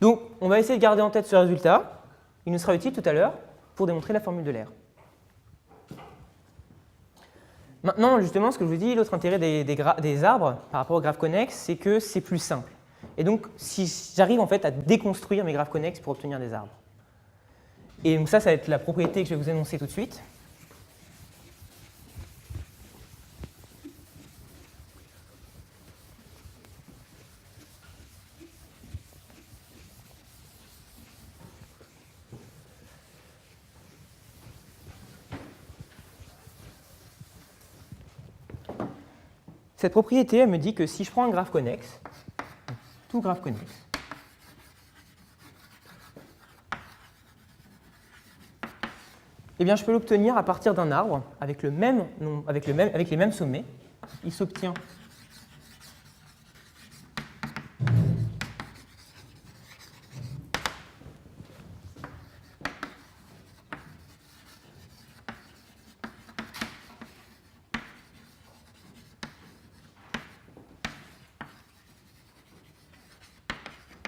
Donc, on va essayer de garder en tête ce résultat. Il nous sera utile tout à l'heure pour démontrer la formule de l'air. Maintenant, justement, ce que je vous dis, l'autre intérêt des arbres par rapport aux graphes connexes, c'est que c'est plus simple. Et donc, si j'arrive en fait à déconstruire mes graphes connexes pour obtenir des arbres. Et donc ça va être la propriété que je vais vous énoncer tout de suite. Cette propriété, elle me dit que si je prends un graphe connexe, tout graphe connexe, eh bien, je peux l'obtenir à partir d'un arbre avec les mêmes sommets. Il s'obtient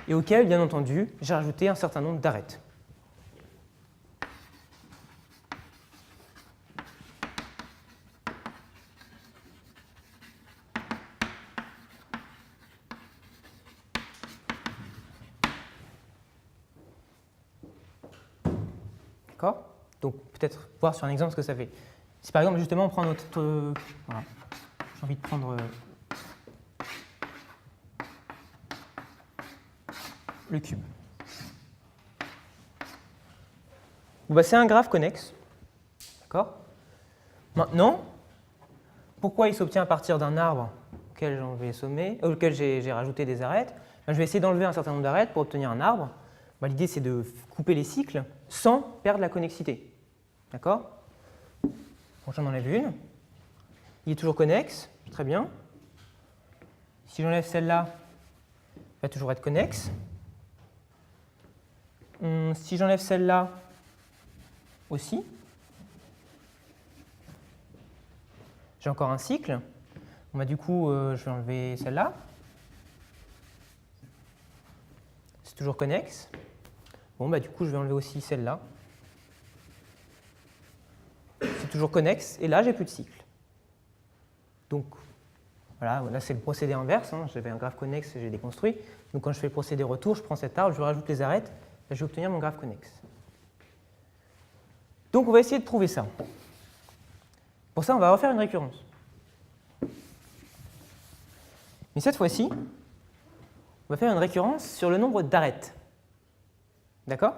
et auquel, bien entendu, j'ai rajouté un certain nombre d'arêtes. D'accord? Donc, peut-être voir sur un exemple ce que ça fait. Si par exemple, justement, on prend notre... voilà. J'ai envie de prendre le cube. Bon, bah, c'est un graphe connexe. D'accord ? Maintenant, pourquoi il s'obtient à partir d'un arbre auquel j'ai rajouté des arêtes ? Ben, je vais essayer d'enlever un certain nombre d'arêtes pour obtenir un arbre. Ben, l'idée, c'est de couper les cycles sans perdre la connexité. D'accord ? Bon, j'en enlève une. Il est toujours connexe. Très bien. Si j'enlève celle-là, il va toujours être connexe. Si j'enlève celle-là aussi, j'ai encore un cycle. Bon, bah, du coup, je vais enlever celle-là. C'est toujours connexe. Bon, bah, du coup, je vais enlever aussi celle-là. C'est toujours connexe. Et là, j'ai plus de cycle. Donc, voilà, là, c'est le procédé inverse. Hein. J'avais un graphe connexe, j'ai déconstruit. Donc, quand je fais le procédé retour, je prends cet arbre, je rajoute les arêtes, et je vais obtenir mon graphe connexe. Donc, on va essayer de prouver ça. Pour ça, on va refaire une récurrence. Mais cette fois-ci, on va faire une récurrence sur le nombre d'arêtes. D'accord ?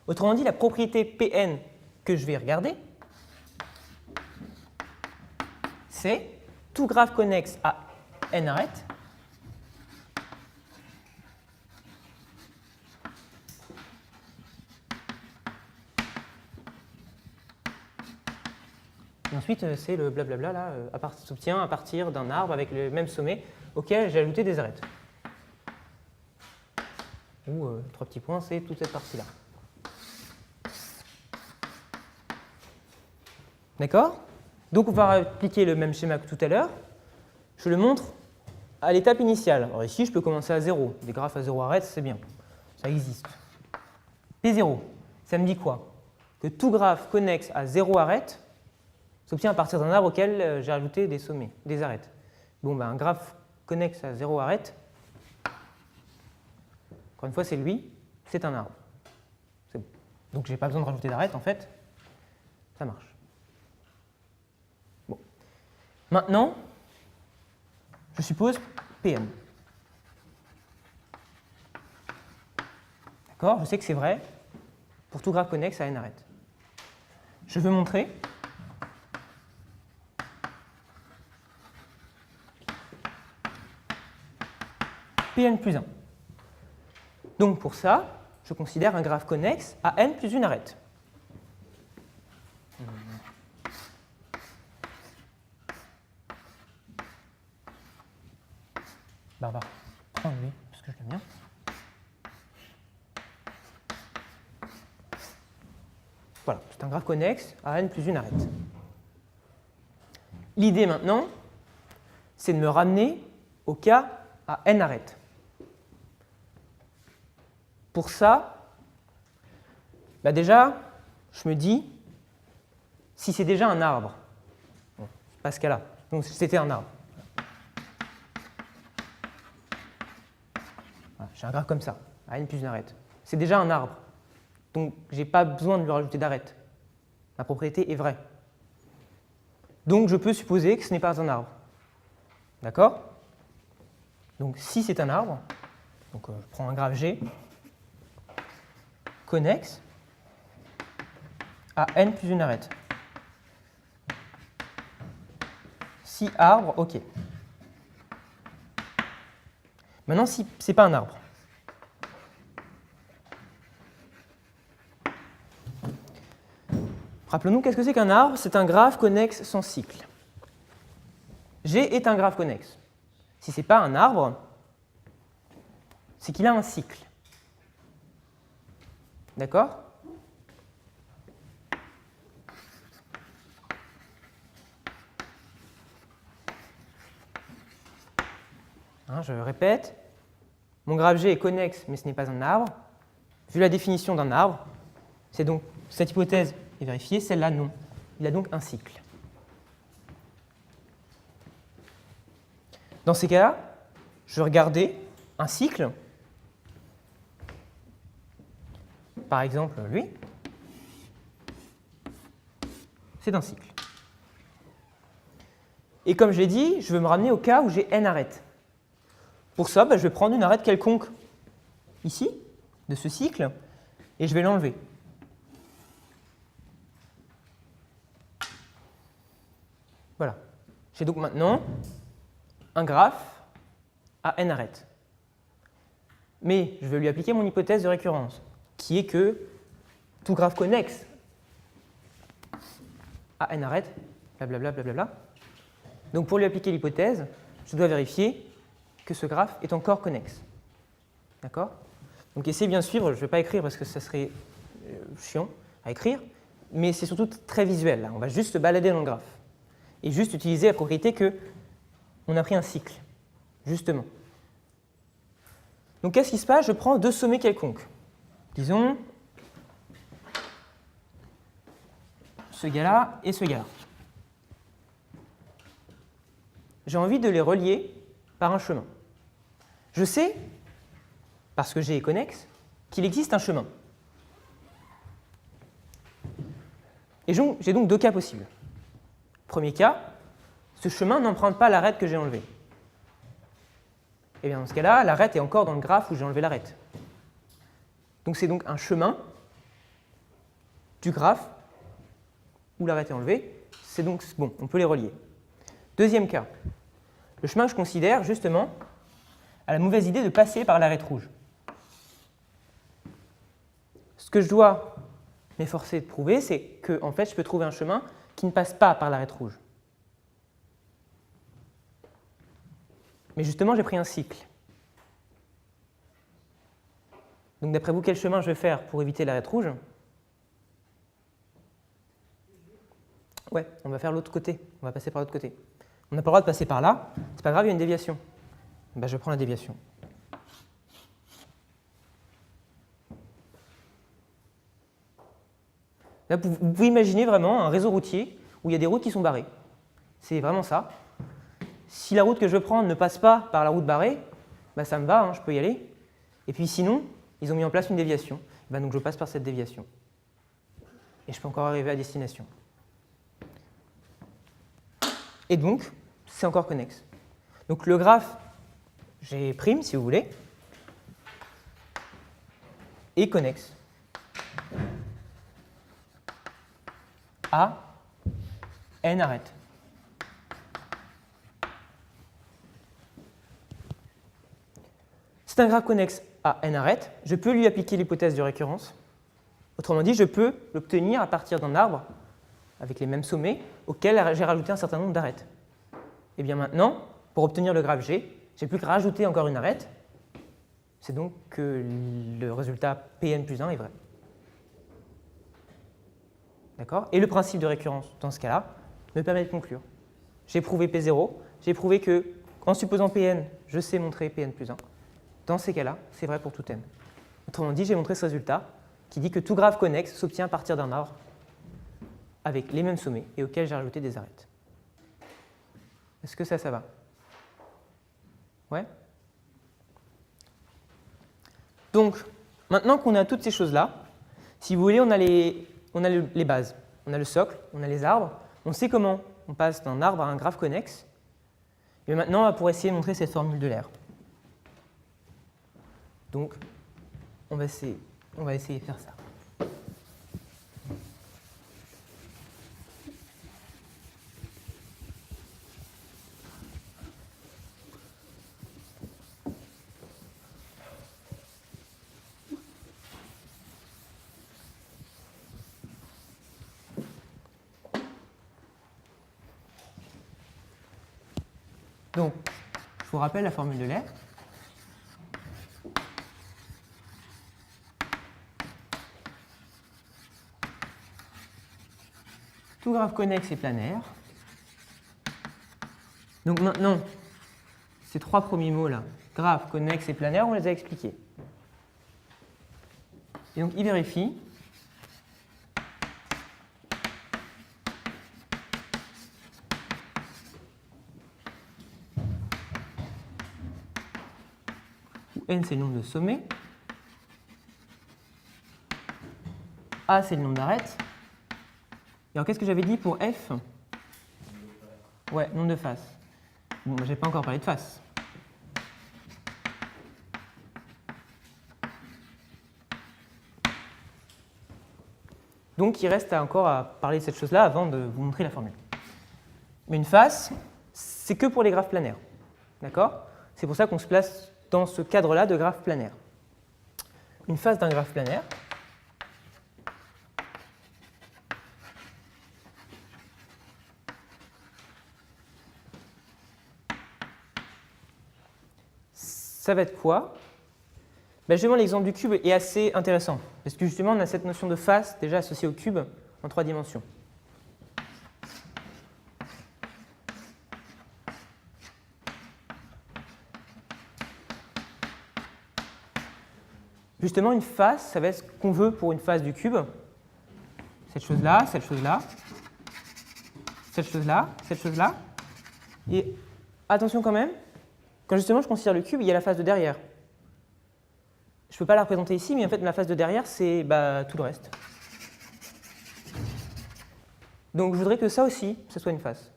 Autrement dit, la propriété Pn que je vais regarder, c'est tout graphe connexe à n arêtes et ensuite, c'est le blablabla là, s'obtient à partir d'un arbre avec le même sommet auquel j'ai ajouté des arêtes. Ou 3 petits points, c'est toute cette partie-là. D'accord ? Donc on va appliquer le même schéma que tout à l'heure. Je le montre à l'étape initiale. Alors ici, je peux commencer à 0. Des graphes à 0 arêtes, c'est bien. Ça existe. P0, ça me dit quoi ? Que tout graphe connexe à 0 arêtes s'obtient à partir d'un arbre auquel j'ai ajouté des sommets, des arêtes. Bon, ben, un graphe connexe à 0 arêtes, encore une fois, c'est lui, c'est un arbre. C'est bon. Donc je n'ai pas besoin de rajouter d'arêtes, en fait. Ça marche. Bon. Maintenant, je suppose Pn. D'accord ? Je sais que c'est vrai pour tout graphe connexe à n arêtes. Je veux montrer Pn plus 1. Donc pour ça, je considère un graphe connexe à n plus une arête. Bah, on va prendre lui, parce que je l'aime bien. Voilà, c'est un graphe connexe à n plus une arête. L'idée maintenant, c'est de me ramener au cas à n arêtes. Pour ça, bah déjà, je me dis, si c'est déjà un arbre, bon, c'est pas ce cas-là, donc c'était un arbre. Voilà, j'ai un graphe comme ça, à n plus une arête. C'est déjà un arbre, donc je n'ai pas besoin de lui rajouter d'arête. Ma propriété est vraie. Donc je peux supposer que ce n'est pas un arbre. D'accord ? Donc si c'est un arbre, donc, je prends un graphe G, connexe à n plus une arête. Si arbre, ok. Maintenant, si ce n'est pas un arbre. Rappelons-nous, qu'est-ce que c'est qu'un arbre ? C'est un graphe connexe sans cycle. G est un graphe connexe. Si ce n'est pas un arbre, c'est qu'il a un cycle. D'accord ? Hein, je répète, mon graphe G est connexe, mais ce n'est pas un arbre. Vu la définition d'un arbre, c'est donc cette hypothèse est vérifiée, celle-là non. Il a donc un cycle. Dans ces cas-là, je vais regarder un cycle. Par exemple, lui, c'est un cycle. Et comme je l'ai dit, je veux me ramener au cas où j'ai n arêtes. Pour ça, je vais prendre une arête quelconque ici, de ce cycle, et je vais l'enlever. Voilà. J'ai donc maintenant un graphe à n arêtes. Mais je vais lui appliquer mon hypothèse de récurrence, qui est que tout graphe connexe à n arêtes, blablabla, blablabla. Donc pour lui appliquer l'hypothèse, je dois vérifier que ce graphe est encore connexe. D'accord? Donc essayez bien de suivre, je ne vais pas écrire parce que ça serait chiant à écrire, mais c'est surtout très visuel. Là. On va juste se balader dans le graphe et juste utiliser la propriété qu'on a pris un cycle, justement. Donc qu'est-ce qui se passe? Je prends deux sommets quelconques. Disons ce gars-là et ce gars-là. J'ai envie de les relier par un chemin. Je sais, parce que G est connexe, qu'il existe un chemin. Et j'ai donc deux cas possibles. Premier cas, ce chemin n'emprunte pas l'arête que j'ai enlevée. Et bien dans ce cas-là, l'arête est encore dans le graphe où j'ai enlevé l'arête. Donc c'est donc un chemin du graphe où l'arête est enlevée. C'est donc bon, on peut les relier. Deuxième cas, le chemin que je considère justement a la mauvaise idée de passer par l'arête rouge. Ce que je dois m'efforcer de prouver, c'est que en fait, je peux trouver un chemin qui ne passe pas par l'arête rouge. Mais justement, j'ai pris un cycle. Donc d'après vous, quel chemin je vais faire pour éviter l'arête rouge? Ouais, on va faire l'autre côté. On va passer par l'autre côté. On n'a pas le droit de passer par là. C'est pas grave, il y a une déviation. Ben, je prends la déviation. Là, vous pouvez imaginer vraiment un réseau routier où il y a des routes qui sont barrées. C'est vraiment ça. Si la route que je veux prendre ne passe pas par la route barrée, ben ça me va, hein, je peux y aller. Et puis sinon, ils ont mis en place une déviation. Ben donc je passe par cette déviation. Et je peux encore arriver à destination. Et donc, c'est encore connexe. Donc le graphe G', si vous voulez, est connexe à n arêtes. C'est un graphe connexe à n arêtes. Je peux lui appliquer l'hypothèse de récurrence. Autrement dit, je peux l'obtenir à partir d'un arbre avec les mêmes sommets auxquels j'ai rajouté un certain nombre d'arêtes. Et bien maintenant, pour obtenir le graphe G, j'ai plus qu'à rajouter encore une arête. C'est donc que le résultat Pn plus 1 est vrai. D'accord? Et le principe de récurrence, dans ce cas-là, me permet de conclure. J'ai prouvé P0, j'ai prouvé que, en supposant Pn, je sais montrer Pn plus 1. Dans ces cas-là, c'est vrai pour tout n. Autrement dit, j'ai montré ce résultat qui dit que tout graphe connexe s'obtient à partir d'un arbre avec les mêmes sommets et auquel j'ai rajouté des arêtes. Est-ce que ça va? Ouais? Donc, maintenant qu'on a toutes ces choses-là, si vous voulez, on a les bases. On a le socle, on a les arbres. On sait comment on passe d'un arbre à un graphe connexe. Et maintenant, pour essayer de montrer cette formule de l'air. Donc, on va essayer de faire ça. Donc, je vous rappelle la formule de l'air. Tout graphe connexe est planaire. Donc maintenant, ces trois premiers mots-là, graphe, connexe et planaire, on les a expliqués. Et donc, il vérifie où n c'est le nombre de sommets, A c'est le nombre d'arêtes. Et alors qu'est-ce que j'avais dit pour F? Ouais, nombre de faces. Bon, j'ai pas encore parlé de faces. Donc il reste encore à parler de cette chose-là avant de vous montrer la formule. Mais une face, c'est que pour les graphes planaires. D'accord? C'est pour ça qu'on se place dans ce cadre-là de graphe planaire. Une face d'un graphe planaire, ça va être quoi? Ben justement, l'exemple du cube est assez intéressant, parce que justement, on a cette notion de face déjà associée au cube en 3 dimensions. Justement, une face, ça va être ce qu'on veut pour une face du cube. Cette chose-là, cette chose-là, cette chose-là, cette chose-là. Et attention quand même, quand justement je considère le cube, il y a la face de derrière. Je ne peux pas la représenter ici, mais en fait, la face de derrière, c'est tout le reste. Donc, je voudrais que ça aussi, ce soit une face.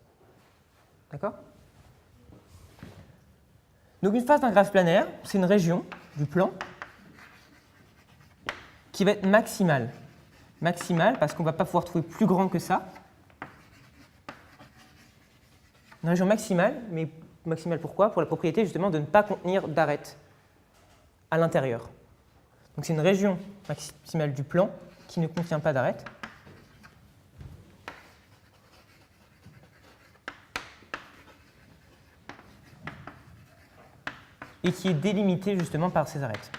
D'accord? Donc, une face d'un graphe planaire, c'est une région du plan qui va être maximale. Maximale, parce qu'on ne va pas pouvoir trouver plus grand que ça. Une région maximale, mais maximale pourquoi? Pour la propriété, justement, de ne pas contenir d'arêtes à l'intérieur. Donc c'est une région maximale du plan qui ne contient pas d'arêtes. Et qui est délimitée justement par ces arêtes.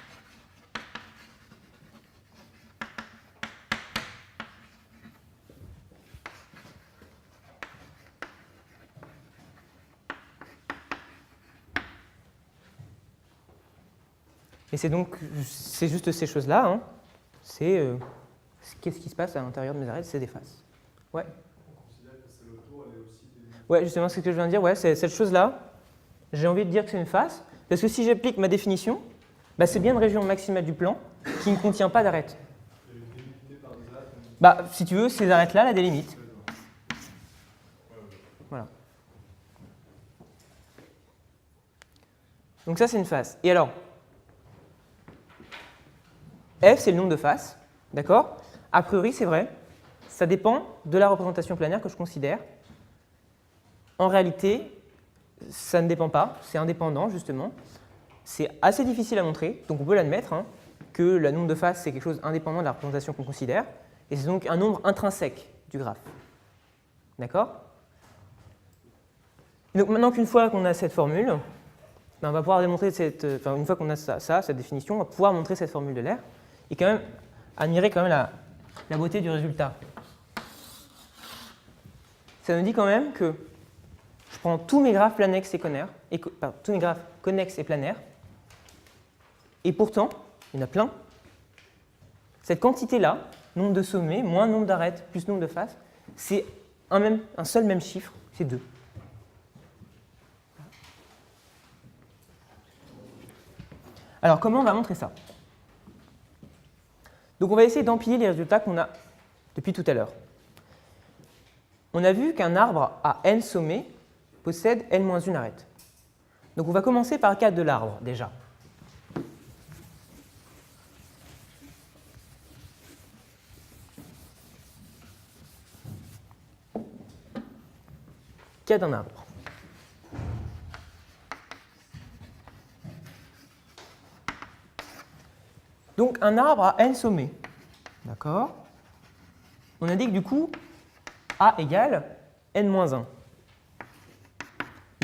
Et c'est juste ces choses-là. Hein. C'est qu'est-ce qui se passe à l'intérieur de mes arêtes, c'est des faces. Ouais. On considère que c'est l'autour, elle est aussi délimitée. Ouais, justement, c'est ce que je viens de dire. Ouais, c'est cette chose-là. J'ai envie de dire que c'est une face, parce que si j'applique ma définition, c'est bien une région maximale du plan qui ne contient pas d'arêtes. Elle est délimitée par des arêtes. Si tu veux, ces arêtes-là la délimitent. Voilà. Donc ça, c'est une face. Et alors, F, c'est le nombre de faces, d'accord? A priori, c'est vrai, ça dépend de la représentation planaire que je considère. En réalité, ça ne dépend pas, c'est indépendant, justement. C'est assez difficile à montrer, donc on peut l'admettre, hein, que le nombre de faces, c'est quelque chose indépendant de la représentation qu'on considère, et c'est donc un nombre intrinsèque du graphe. D'accord? Donc maintenant qu'une fois qu'on a cette formule, on va pouvoir démontrer une fois qu'on a cette définition, on va pouvoir montrer cette formule de l'air. Et quand même, admirer quand même la beauté du résultat. Ça nous dit quand même que je prends tous mes graphes connexes et planaires, et pourtant, il y en a plein. Cette quantité-là, nombre de sommets, moins nombre d'arêtes, plus nombre de faces, c'est un seul même chiffre, c'est 2. Alors, comment on va montrer ça? Donc on va essayer d'empiler les résultats qu'on a depuis tout à l'heure. On a vu qu'un arbre à n sommets possède n-1 arête. Donc on va commencer par le cas de l'arbre déjà. Cas d'un arbre. Donc un arbre à n sommets. D'accord? On a dit que du coup, A égale n-1.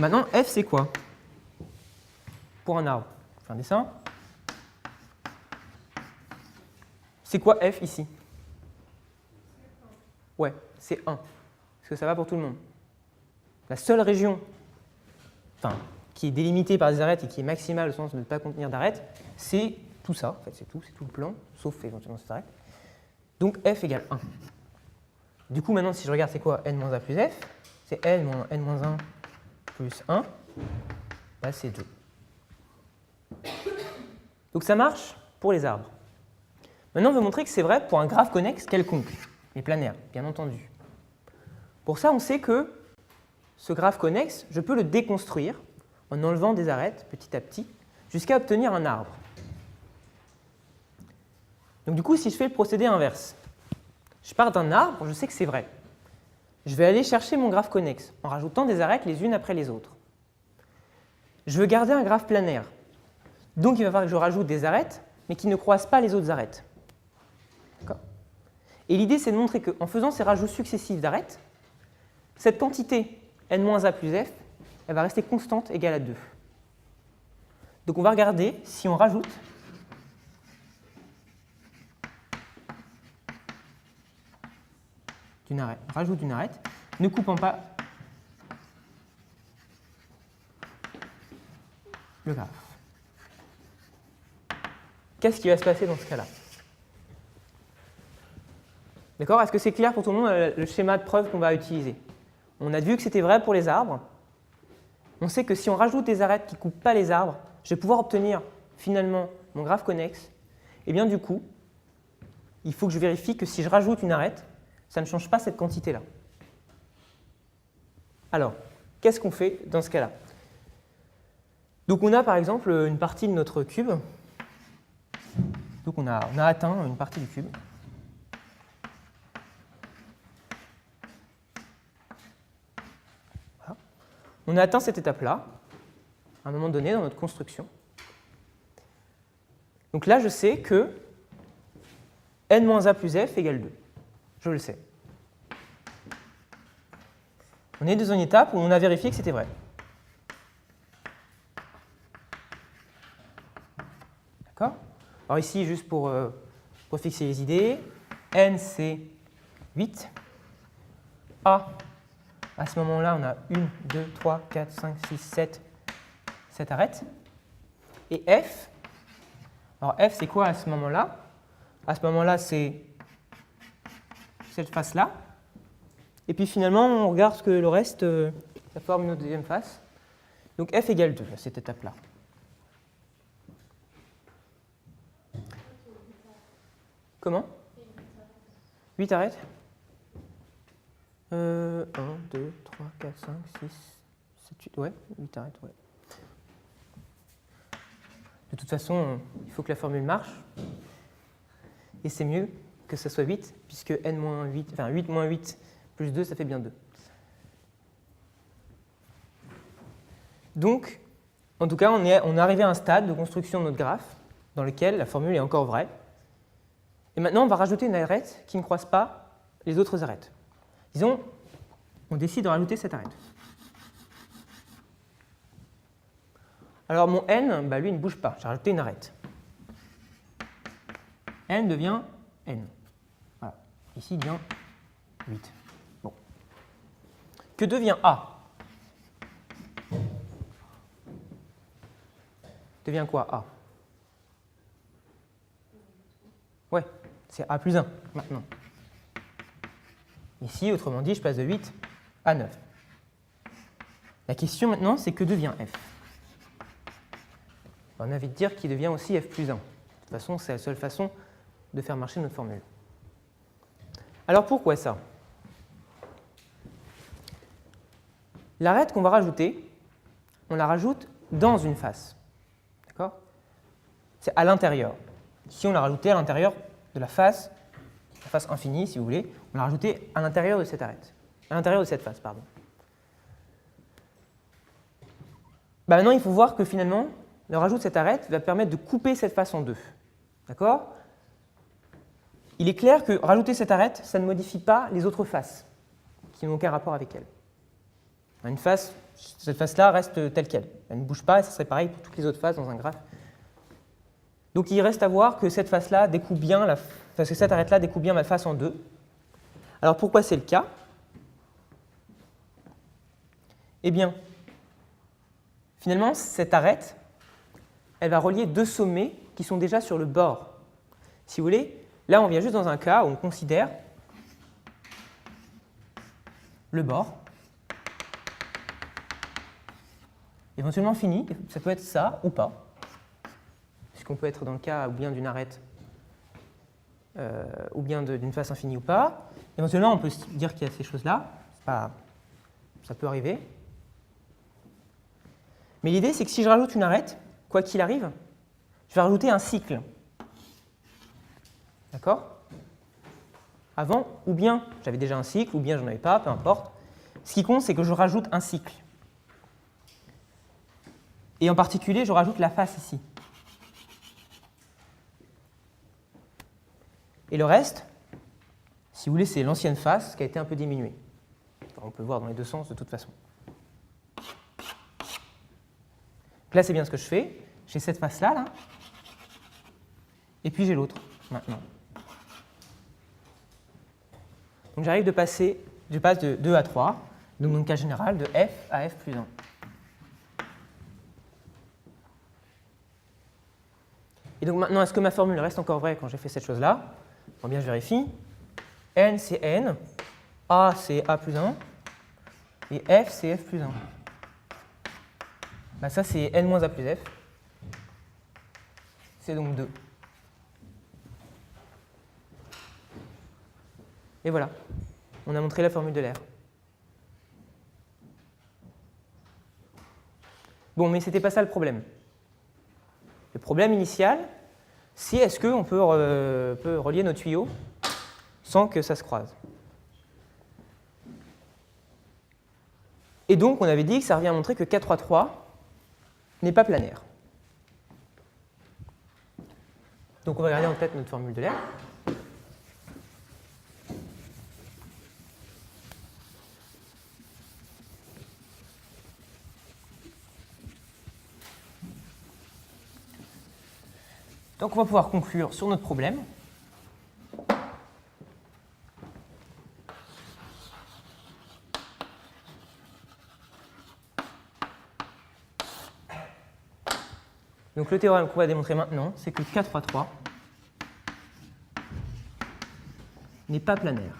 Maintenant, F c'est quoi? Pour un arbre. Je fais un dessin. C'est quoi F ici? Ouais, c'est 1. Est-ce que ça va pour tout le monde? La seule région qui est délimitée par des arêtes et qui est maximale au sens de ne pas contenir d'arêtes, c'est tout ça, en fait, c'est tout le plan, sauf éventuellement cette arête. Donc f égale 1. Du coup, maintenant, si je regarde, c'est quoi n-1 plus f? C'est n moins n-1 plus 1, c'est 2. Donc ça marche pour les arbres. Maintenant, on veut montrer que c'est vrai pour un graphe connexe quelconque, mais planaire, bien entendu. Pour ça, on sait que ce graphe connexe, je peux le déconstruire en enlevant des arêtes petit à petit jusqu'à obtenir un arbre. Donc du coup, si je fais le procédé inverse, je pars d'un arbre, je sais que c'est vrai. Je vais aller chercher mon graphe connexe en rajoutant des arêtes les unes après les autres. Je veux garder un graphe planaire. Donc il va falloir que je rajoute des arêtes, mais qui ne croisent pas les autres arêtes. Et l'idée, c'est de montrer qu'en faisant ces rajouts successifs d'arêtes, cette quantité n-a plus f, elle va rester constante égale à 2. Donc on va regarder si on rajoute d'une arête, ne coupant pas le graphe. Qu'est-ce qui va se passer dans ce cas-là? D'accord? Est-ce que c'est clair pour tout le monde le schéma de preuve qu'on va utiliser? On a vu que c'était vrai pour les arbres. On sait que si on rajoute des arêtes qui ne coupent pas les arbres, je vais pouvoir obtenir finalement mon graphe connexe. Et bien du coup, il faut que je vérifie que si je rajoute une arête, ça ne change pas cette quantité-là. Alors, qu'est-ce qu'on fait dans ce cas-là? Donc on a par exemple une partie de notre cube. Donc on a atteint une partie du cube. Voilà. On a atteint cette étape-là, à un moment donné dans notre construction. Donc là, je sais que n-a plus f égale 2. Je le sais. On est dans une étape où on a vérifié que c'était vrai. D'accord? Alors ici, juste pour fixer les idées, n c'est 8. A, à ce moment-là, on a 1, 2, 3, 4, 5, 6, 7 arêtes. Et f, alors f c'est quoi à ce moment-là? À ce moment-là, c'est cette face-là. Et puis finalement, on regarde ce que le reste, ça forme une autre deuxième face. Donc f égale 2 à cette étape-là. Comment? 8 arêtes 1, 2, 3, 4, 5, 6, 7, 8. Ouais, 8 arêtes, ouais. De toute façon, il faut que la formule marche. Et c'est mieux que ça soit 8, puisque n-8, enfin 8 moins 8 plus 2, ça fait bien 2. Donc, en tout cas, on est arrivé à un stade de construction de notre graphe dans lequel la formule est encore vraie. Et maintenant, on va rajouter une arête qui ne croise pas les autres arêtes. Disons, on décide de rajouter cette arête. Alors mon n, lui, il ne bouge pas. J'ai rajouté une arête. N devient n. Voilà. Ici, il devient 8. Bon. Que devient A? Devient quoi A? Ouais, c'est A plus 1 maintenant. Ici, autrement dit, je passe de 8 à 9. La question maintenant, c'est que devient f? On a envie de dire qu'il devient aussi f plus 1. De toute façon, c'est la seule façon de faire marcher notre formule. Alors pourquoi ça? L'arête qu'on va rajouter, on la rajoute dans une face. D'accord? C'est à l'intérieur. Ici, on l'a rajouté à l'intérieur de la face infinie, si vous voulez. On l'a rajouté à l'intérieur de cette arête. À l'intérieur de cette face, pardon. Maintenant, il faut voir que finalement, le rajout de cette arête va permettre de couper cette face en deux. D'accord? Il est clair que rajouter cette arête, ça ne modifie pas les autres faces, qui n'ont aucun rapport avec elle. Une face, cette face-là reste telle qu'elle. Elle ne bouge pas, et ça serait pareil pour toutes les autres faces dans un graphe. Donc il reste à voir que cette face-là découpe bien, que cette arête-là découpe bien ma face en deux. Alors pourquoi c'est le cas? Eh bien, finalement, cette arête, elle va relier deux sommets qui sont déjà sur le bord. Si vous voulez, là on vient juste dans un cas où on considère le bord, éventuellement fini, ça peut être ça ou pas, puisqu'on peut être dans le cas ou bien d'une arête ou bien d'une face infinie ou pas. Éventuellement on peut se dire qu'il y a ces choses-là, ça peut arriver. Mais l'idée, c'est que si je rajoute une arête, quoi qu'il arrive, je vais rajouter un cycle. D'accord? Avant, ou bien j'avais déjà un cycle, ou bien je n'en avais pas, peu importe. Ce qui compte, c'est que je rajoute un cycle. Et en particulier, je rajoute la face ici. Et le reste, si vous voulez, c'est l'ancienne face qui a été un peu diminuée. Enfin, on peut le voir dans les deux sens de toute façon. Donc là, c'est bien ce que je fais. J'ai cette face-là, là. Et puis j'ai l'autre, maintenant. Donc j'arrive de passer, je passe de 2 à 3, donc dans le cas général, de f à f plus 1. Et donc maintenant, est-ce que ma formule reste encore vraie quand j'ai fait cette chose-là? Bon, bien, je vérifie. N, c'est N. A, c'est A plus 1. Et F, c'est F plus 1. Ben, ça, c'est N moins A plus F. C'est donc 2. Et voilà. On a montré la formule de l'air. Bon, mais ce n'était pas ça le problème. Le problème initial, c'est est-ce qu'on peut relier nos tuyaux sans que ça se croise. Et donc, on avait dit que ça revient à montrer que K3,3 n'est pas planaire. Donc, on va garder en tête notre formule de l'air. Donc, on va pouvoir conclure sur notre problème. Donc, le théorème qu'on va démontrer maintenant, c'est que K3,3 n'est pas planaire.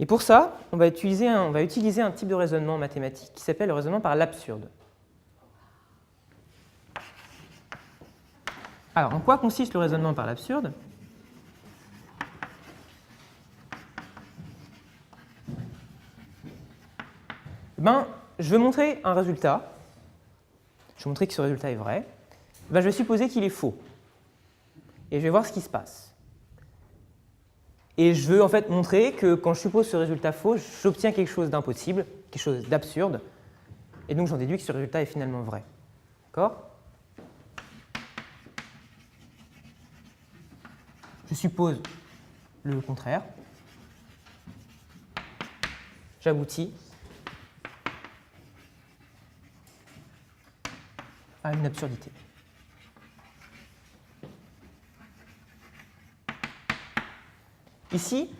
Et pour ça, on va utiliser un type de raisonnement mathématique qui s'appelle le raisonnement par l'absurde. Alors, en quoi consiste le raisonnement par l'absurde? Je vais montrer un résultat. Je vais montrer que ce résultat est vrai. Je vais supposer qu'il est faux. Et je vais voir ce qui se passe. Et je veux en fait montrer que quand je suppose ce résultat faux, j'obtiens quelque chose d'impossible, quelque chose d'absurde. Et donc j'en déduis que ce résultat est finalement vrai. D'accord? Je suppose le contraire. J'aboutis à une absurdité. Ici,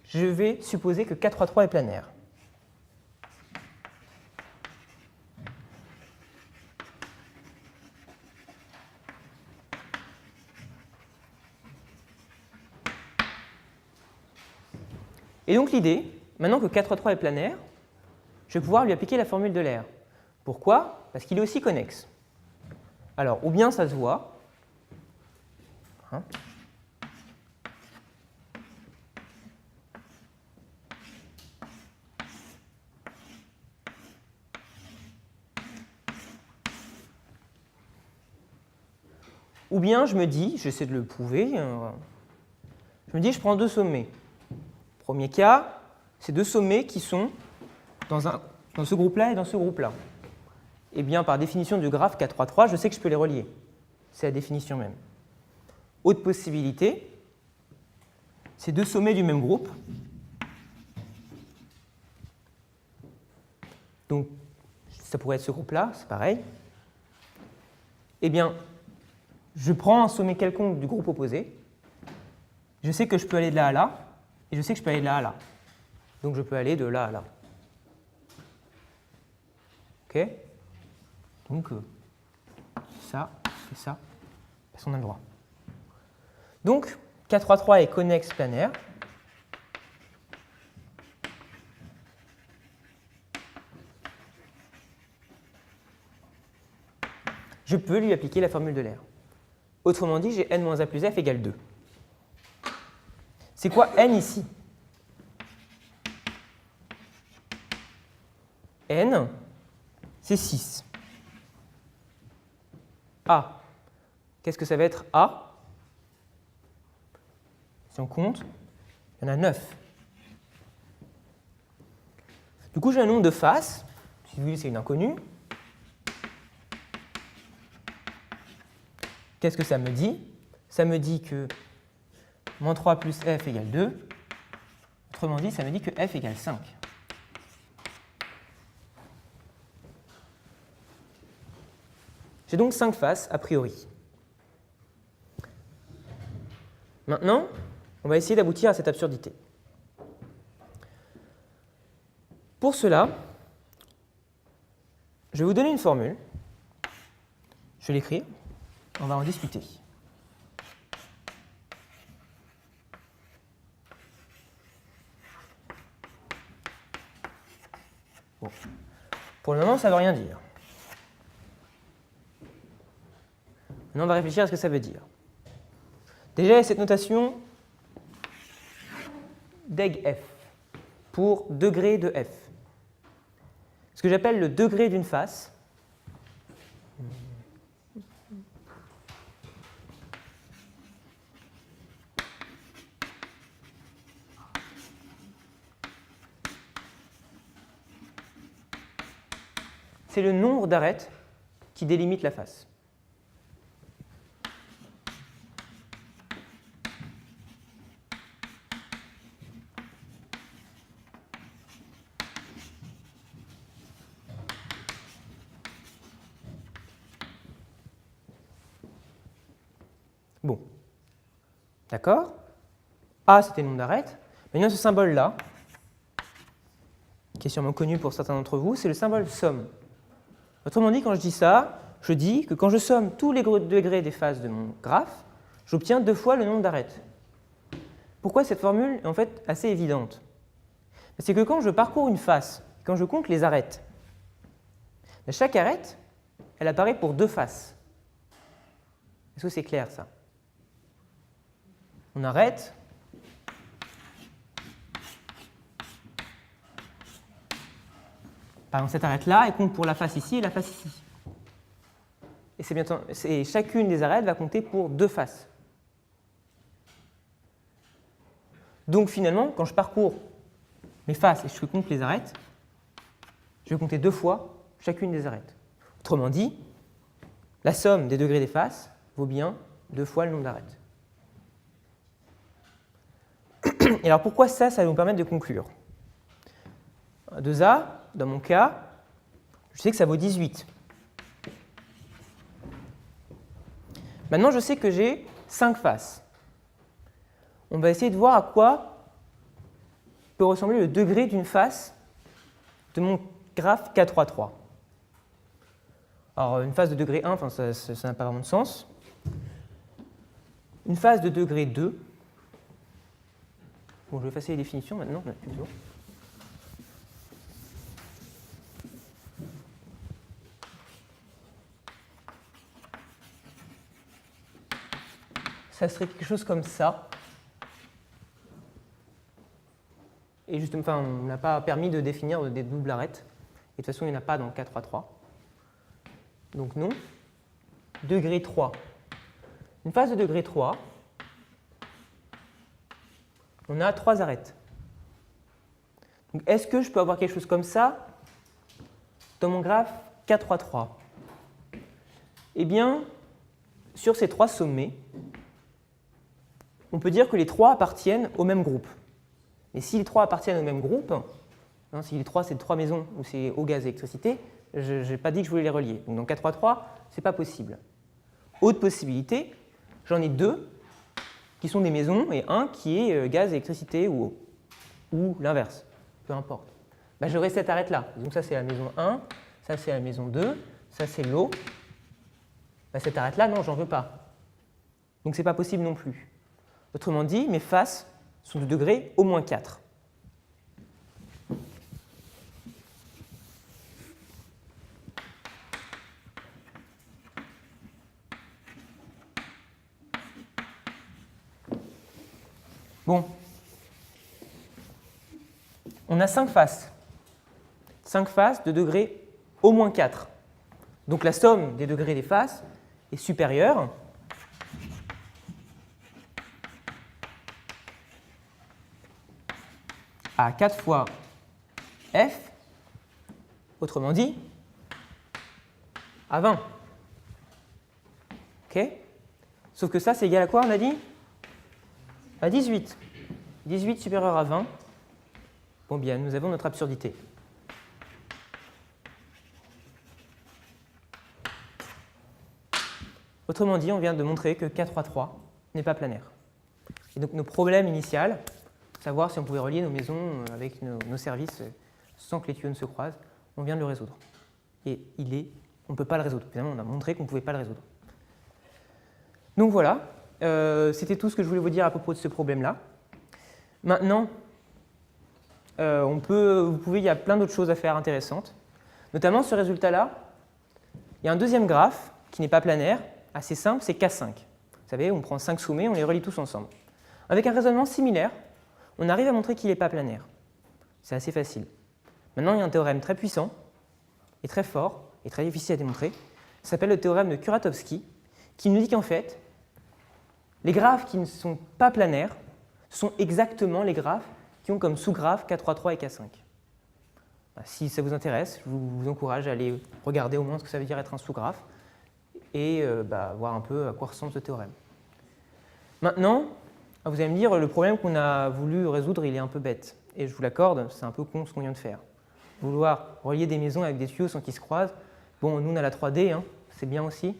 je vais supposer que K3,3 est planaire. Et donc l'idée, maintenant que K3,3 est planaire, je vais pouvoir lui appliquer la formule de l'air. Pourquoi? Parce qu'il est aussi connexe. Alors, ou bien ça se voit, hein, ou bien je me dis, j'essaie de le prouver, je me dis je prends deux sommets. Premier cas, c'est deux sommets qui sont dans ce groupe-là et dans ce groupe-là. Eh bien, par définition du graphe K3,3, je sais que je peux les relier. C'est la définition même. Autre possibilité, c'est deux sommets du même groupe. Donc, ça pourrait être ce groupe-là, c'est pareil. Eh bien, je prends un sommet quelconque du groupe opposé. Je sais que je peux aller de là à là, et je sais que je peux aller de là à là. Donc, je peux aller de là à là. OK? Donc, ça et ça, parce qu'on a le droit. Donc, K3,3 est connexe planaire. Je peux lui appliquer la formule de l'air. Autrement dit, j'ai n moins a plus f égale 2. C'est quoi n ici? N, c'est 6. A, qu'est-ce que ça va être A? Si on compte, il y en a 9. Du coup, j'ai un nombre de faces. Si vous voulez, c'est une inconnue. Qu'est-ce que ça me dit? Ça me dit que moins 3 plus f égale 2. Autrement dit, ça me dit que f égale 5. J'ai donc 5 faces, a priori. Maintenant, on va essayer d'aboutir à cette absurdité. Pour cela, je vais vous donner une formule. Je vais l'écrire. On va en discuter. Bon. Pour le moment, ça ne veut rien dire. Maintenant, on va réfléchir à ce que ça veut dire. Déjà, il y a cette notation deg f pour degré de f. Ce que j'appelle le degré d'une face. C'est le nombre d'arêtes qui délimite la face. Bon. D'accord? A, c'était le nombre d'arêtes. Maintenant, ce symbole-là, qui est sûrement connu pour certains d'entre vous, c'est le symbole somme. Autrement dit, quand je dis ça, je dis que quand je somme tous les degrés des faces de mon graphe, j'obtiens 2 fois le nombre d'arêtes. Pourquoi cette formule est en fait assez évidente? C'est que quand je parcours une face, quand je compte les arêtes, chaque arête, elle apparaît pour 2 faces. Est-ce que c'est clair ça? On arrête. Par exemple, cette arête-là, elle compte pour la face ici et la face ici. Et chacune des arêtes va compter pour 2 faces. Donc finalement, quand je parcours mes faces et je compte les arêtes, je vais compter 2 fois chacune des arêtes. Autrement dit, la somme des degrés des faces vaut bien 2 fois le nombre d'arêtes. Et alors pourquoi ça va nous permettre de conclure? 2A, dans mon cas, je sais que ça vaut 18. Maintenant, je sais que j'ai 5 faces. On va essayer de voir à quoi peut ressembler le degré d'une face de mon graphe K3,3. Alors, une face de degré 1, ça n'a pas vraiment de sens. Une face de degré 2. Bon, je vais effacer les définitions maintenant, plutôt. Ça serait quelque chose comme ça. Et justement, on n'a pas permis de définir des doubles arêtes. Et de toute façon, il n'y en a pas dans le K3,3. Donc non. Degré 3. Une phase de degré 3, on a 3 arêtes. Donc est-ce que je peux avoir quelque chose comme ça dans mon graphe K3,3? Eh bien, sur ces 3 sommets, on peut dire que les 3 appartiennent au même groupe. Et si les 3 appartiennent au même groupe, si les 3 c'est 3 maisons ou c'est eau, gaz et électricité, je n'ai pas dit que je voulais les relier. Donc dans K3,3, ce n'est pas possible. Autre possibilité, j'en ai 2 qui sont des maisons et un qui est gaz, électricité ou eau. Ou l'inverse, peu importe. J'aurai cette arête-là. Donc ça c'est la maison 1, ça c'est la maison 2, ça c'est l'eau. Cette arête-là, non, j'en veux pas. Donc ce n'est pas possible non plus. Autrement dit, mes faces sont de degré au moins 4. Bon. On a 5 faces. 5 faces de degré au moins 4. Donc la somme des degrés des faces est supérieure à 4 fois f, autrement dit, à 20. OK? Sauf que ça, c'est égal à quoi, on a dit? À 18. 18 supérieur à 20. Bon bien, nous avons notre absurdité. Autrement dit, on vient de montrer que K3,3 n'est pas planaire. Et donc nos problèmes initiaux, savoir si on pouvait relier nos maisons avec nos services sans que les tuyaux ne se croisent, on vient de le résoudre. Et on ne peut pas le résoudre. Évidemment, on a montré qu'on ne pouvait pas le résoudre. Donc voilà, c'était tout ce que je voulais vous dire à propos de ce problème-là. Maintenant, il y a plein d'autres choses à faire intéressantes. Notamment ce résultat-là, il y a un deuxième graphe qui n'est pas planaire, assez simple, c'est K5. Vous savez, on prend 5 sommets, on les relie tous ensemble. Avec un raisonnement similaire, on arrive à montrer qu'il n'est pas planaire. C'est assez facile. Maintenant, il y a un théorème très puissant, et très fort, et très difficile à démontrer. Ça s'appelle le théorème de Kuratowski, qui nous dit qu'en fait, les graphes qui ne sont pas planaires sont exactement les graphes qui ont comme sous-graphes K3,3 et K5. Si ça vous intéresse, je vous encourage à aller regarder au moins ce que ça veut dire être un sous-graphe et voir un peu à quoi ressemble ce théorème. Maintenant, vous allez me dire, le problème qu'on a voulu résoudre, il est un peu bête. Et je vous l'accorde, c'est un peu con ce qu'on vient de faire. Vouloir relier des maisons avec des tuyaux sans qu'ils se croisent, bon, nous on a la 3D, hein, c'est bien aussi.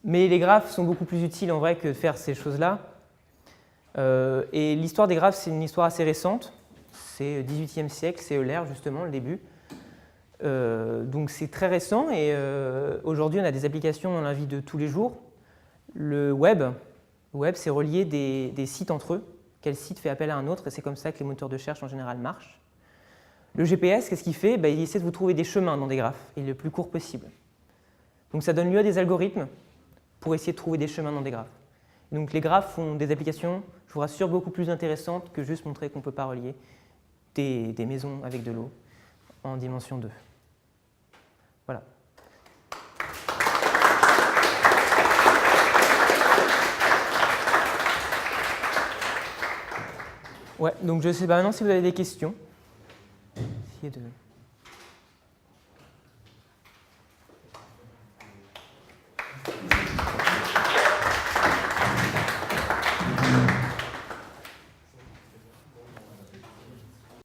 Mais les graphes sont beaucoup plus utiles en vrai que de faire ces choses-là. Et l'histoire des graphes, c'est une histoire assez récente. C'est le XVIIIe siècle, c'est Euler justement, le début. Donc c'est très récent et aujourd'hui on a des applications dans la vie de tous les jours. Le web c'est relier des sites entre eux. Quel site fait appel à un autre et c'est comme ça que les moteurs de recherche en général marchent. Le GPS, qu'est-ce qu'il fait? Il essaie de vous trouver des chemins dans des graphes et le plus court possible. Donc ça donne lieu à des algorithmes pour essayer de trouver des chemins dans des graphes. Et donc les graphes ont des applications, je vous rassure, beaucoup plus intéressantes que juste montrer qu'on ne peut pas relier des maisons avec de l'eau en dimension 2. Voilà. Ouais, donc je ne sais pas maintenant si vous avez des questions. Essayez de...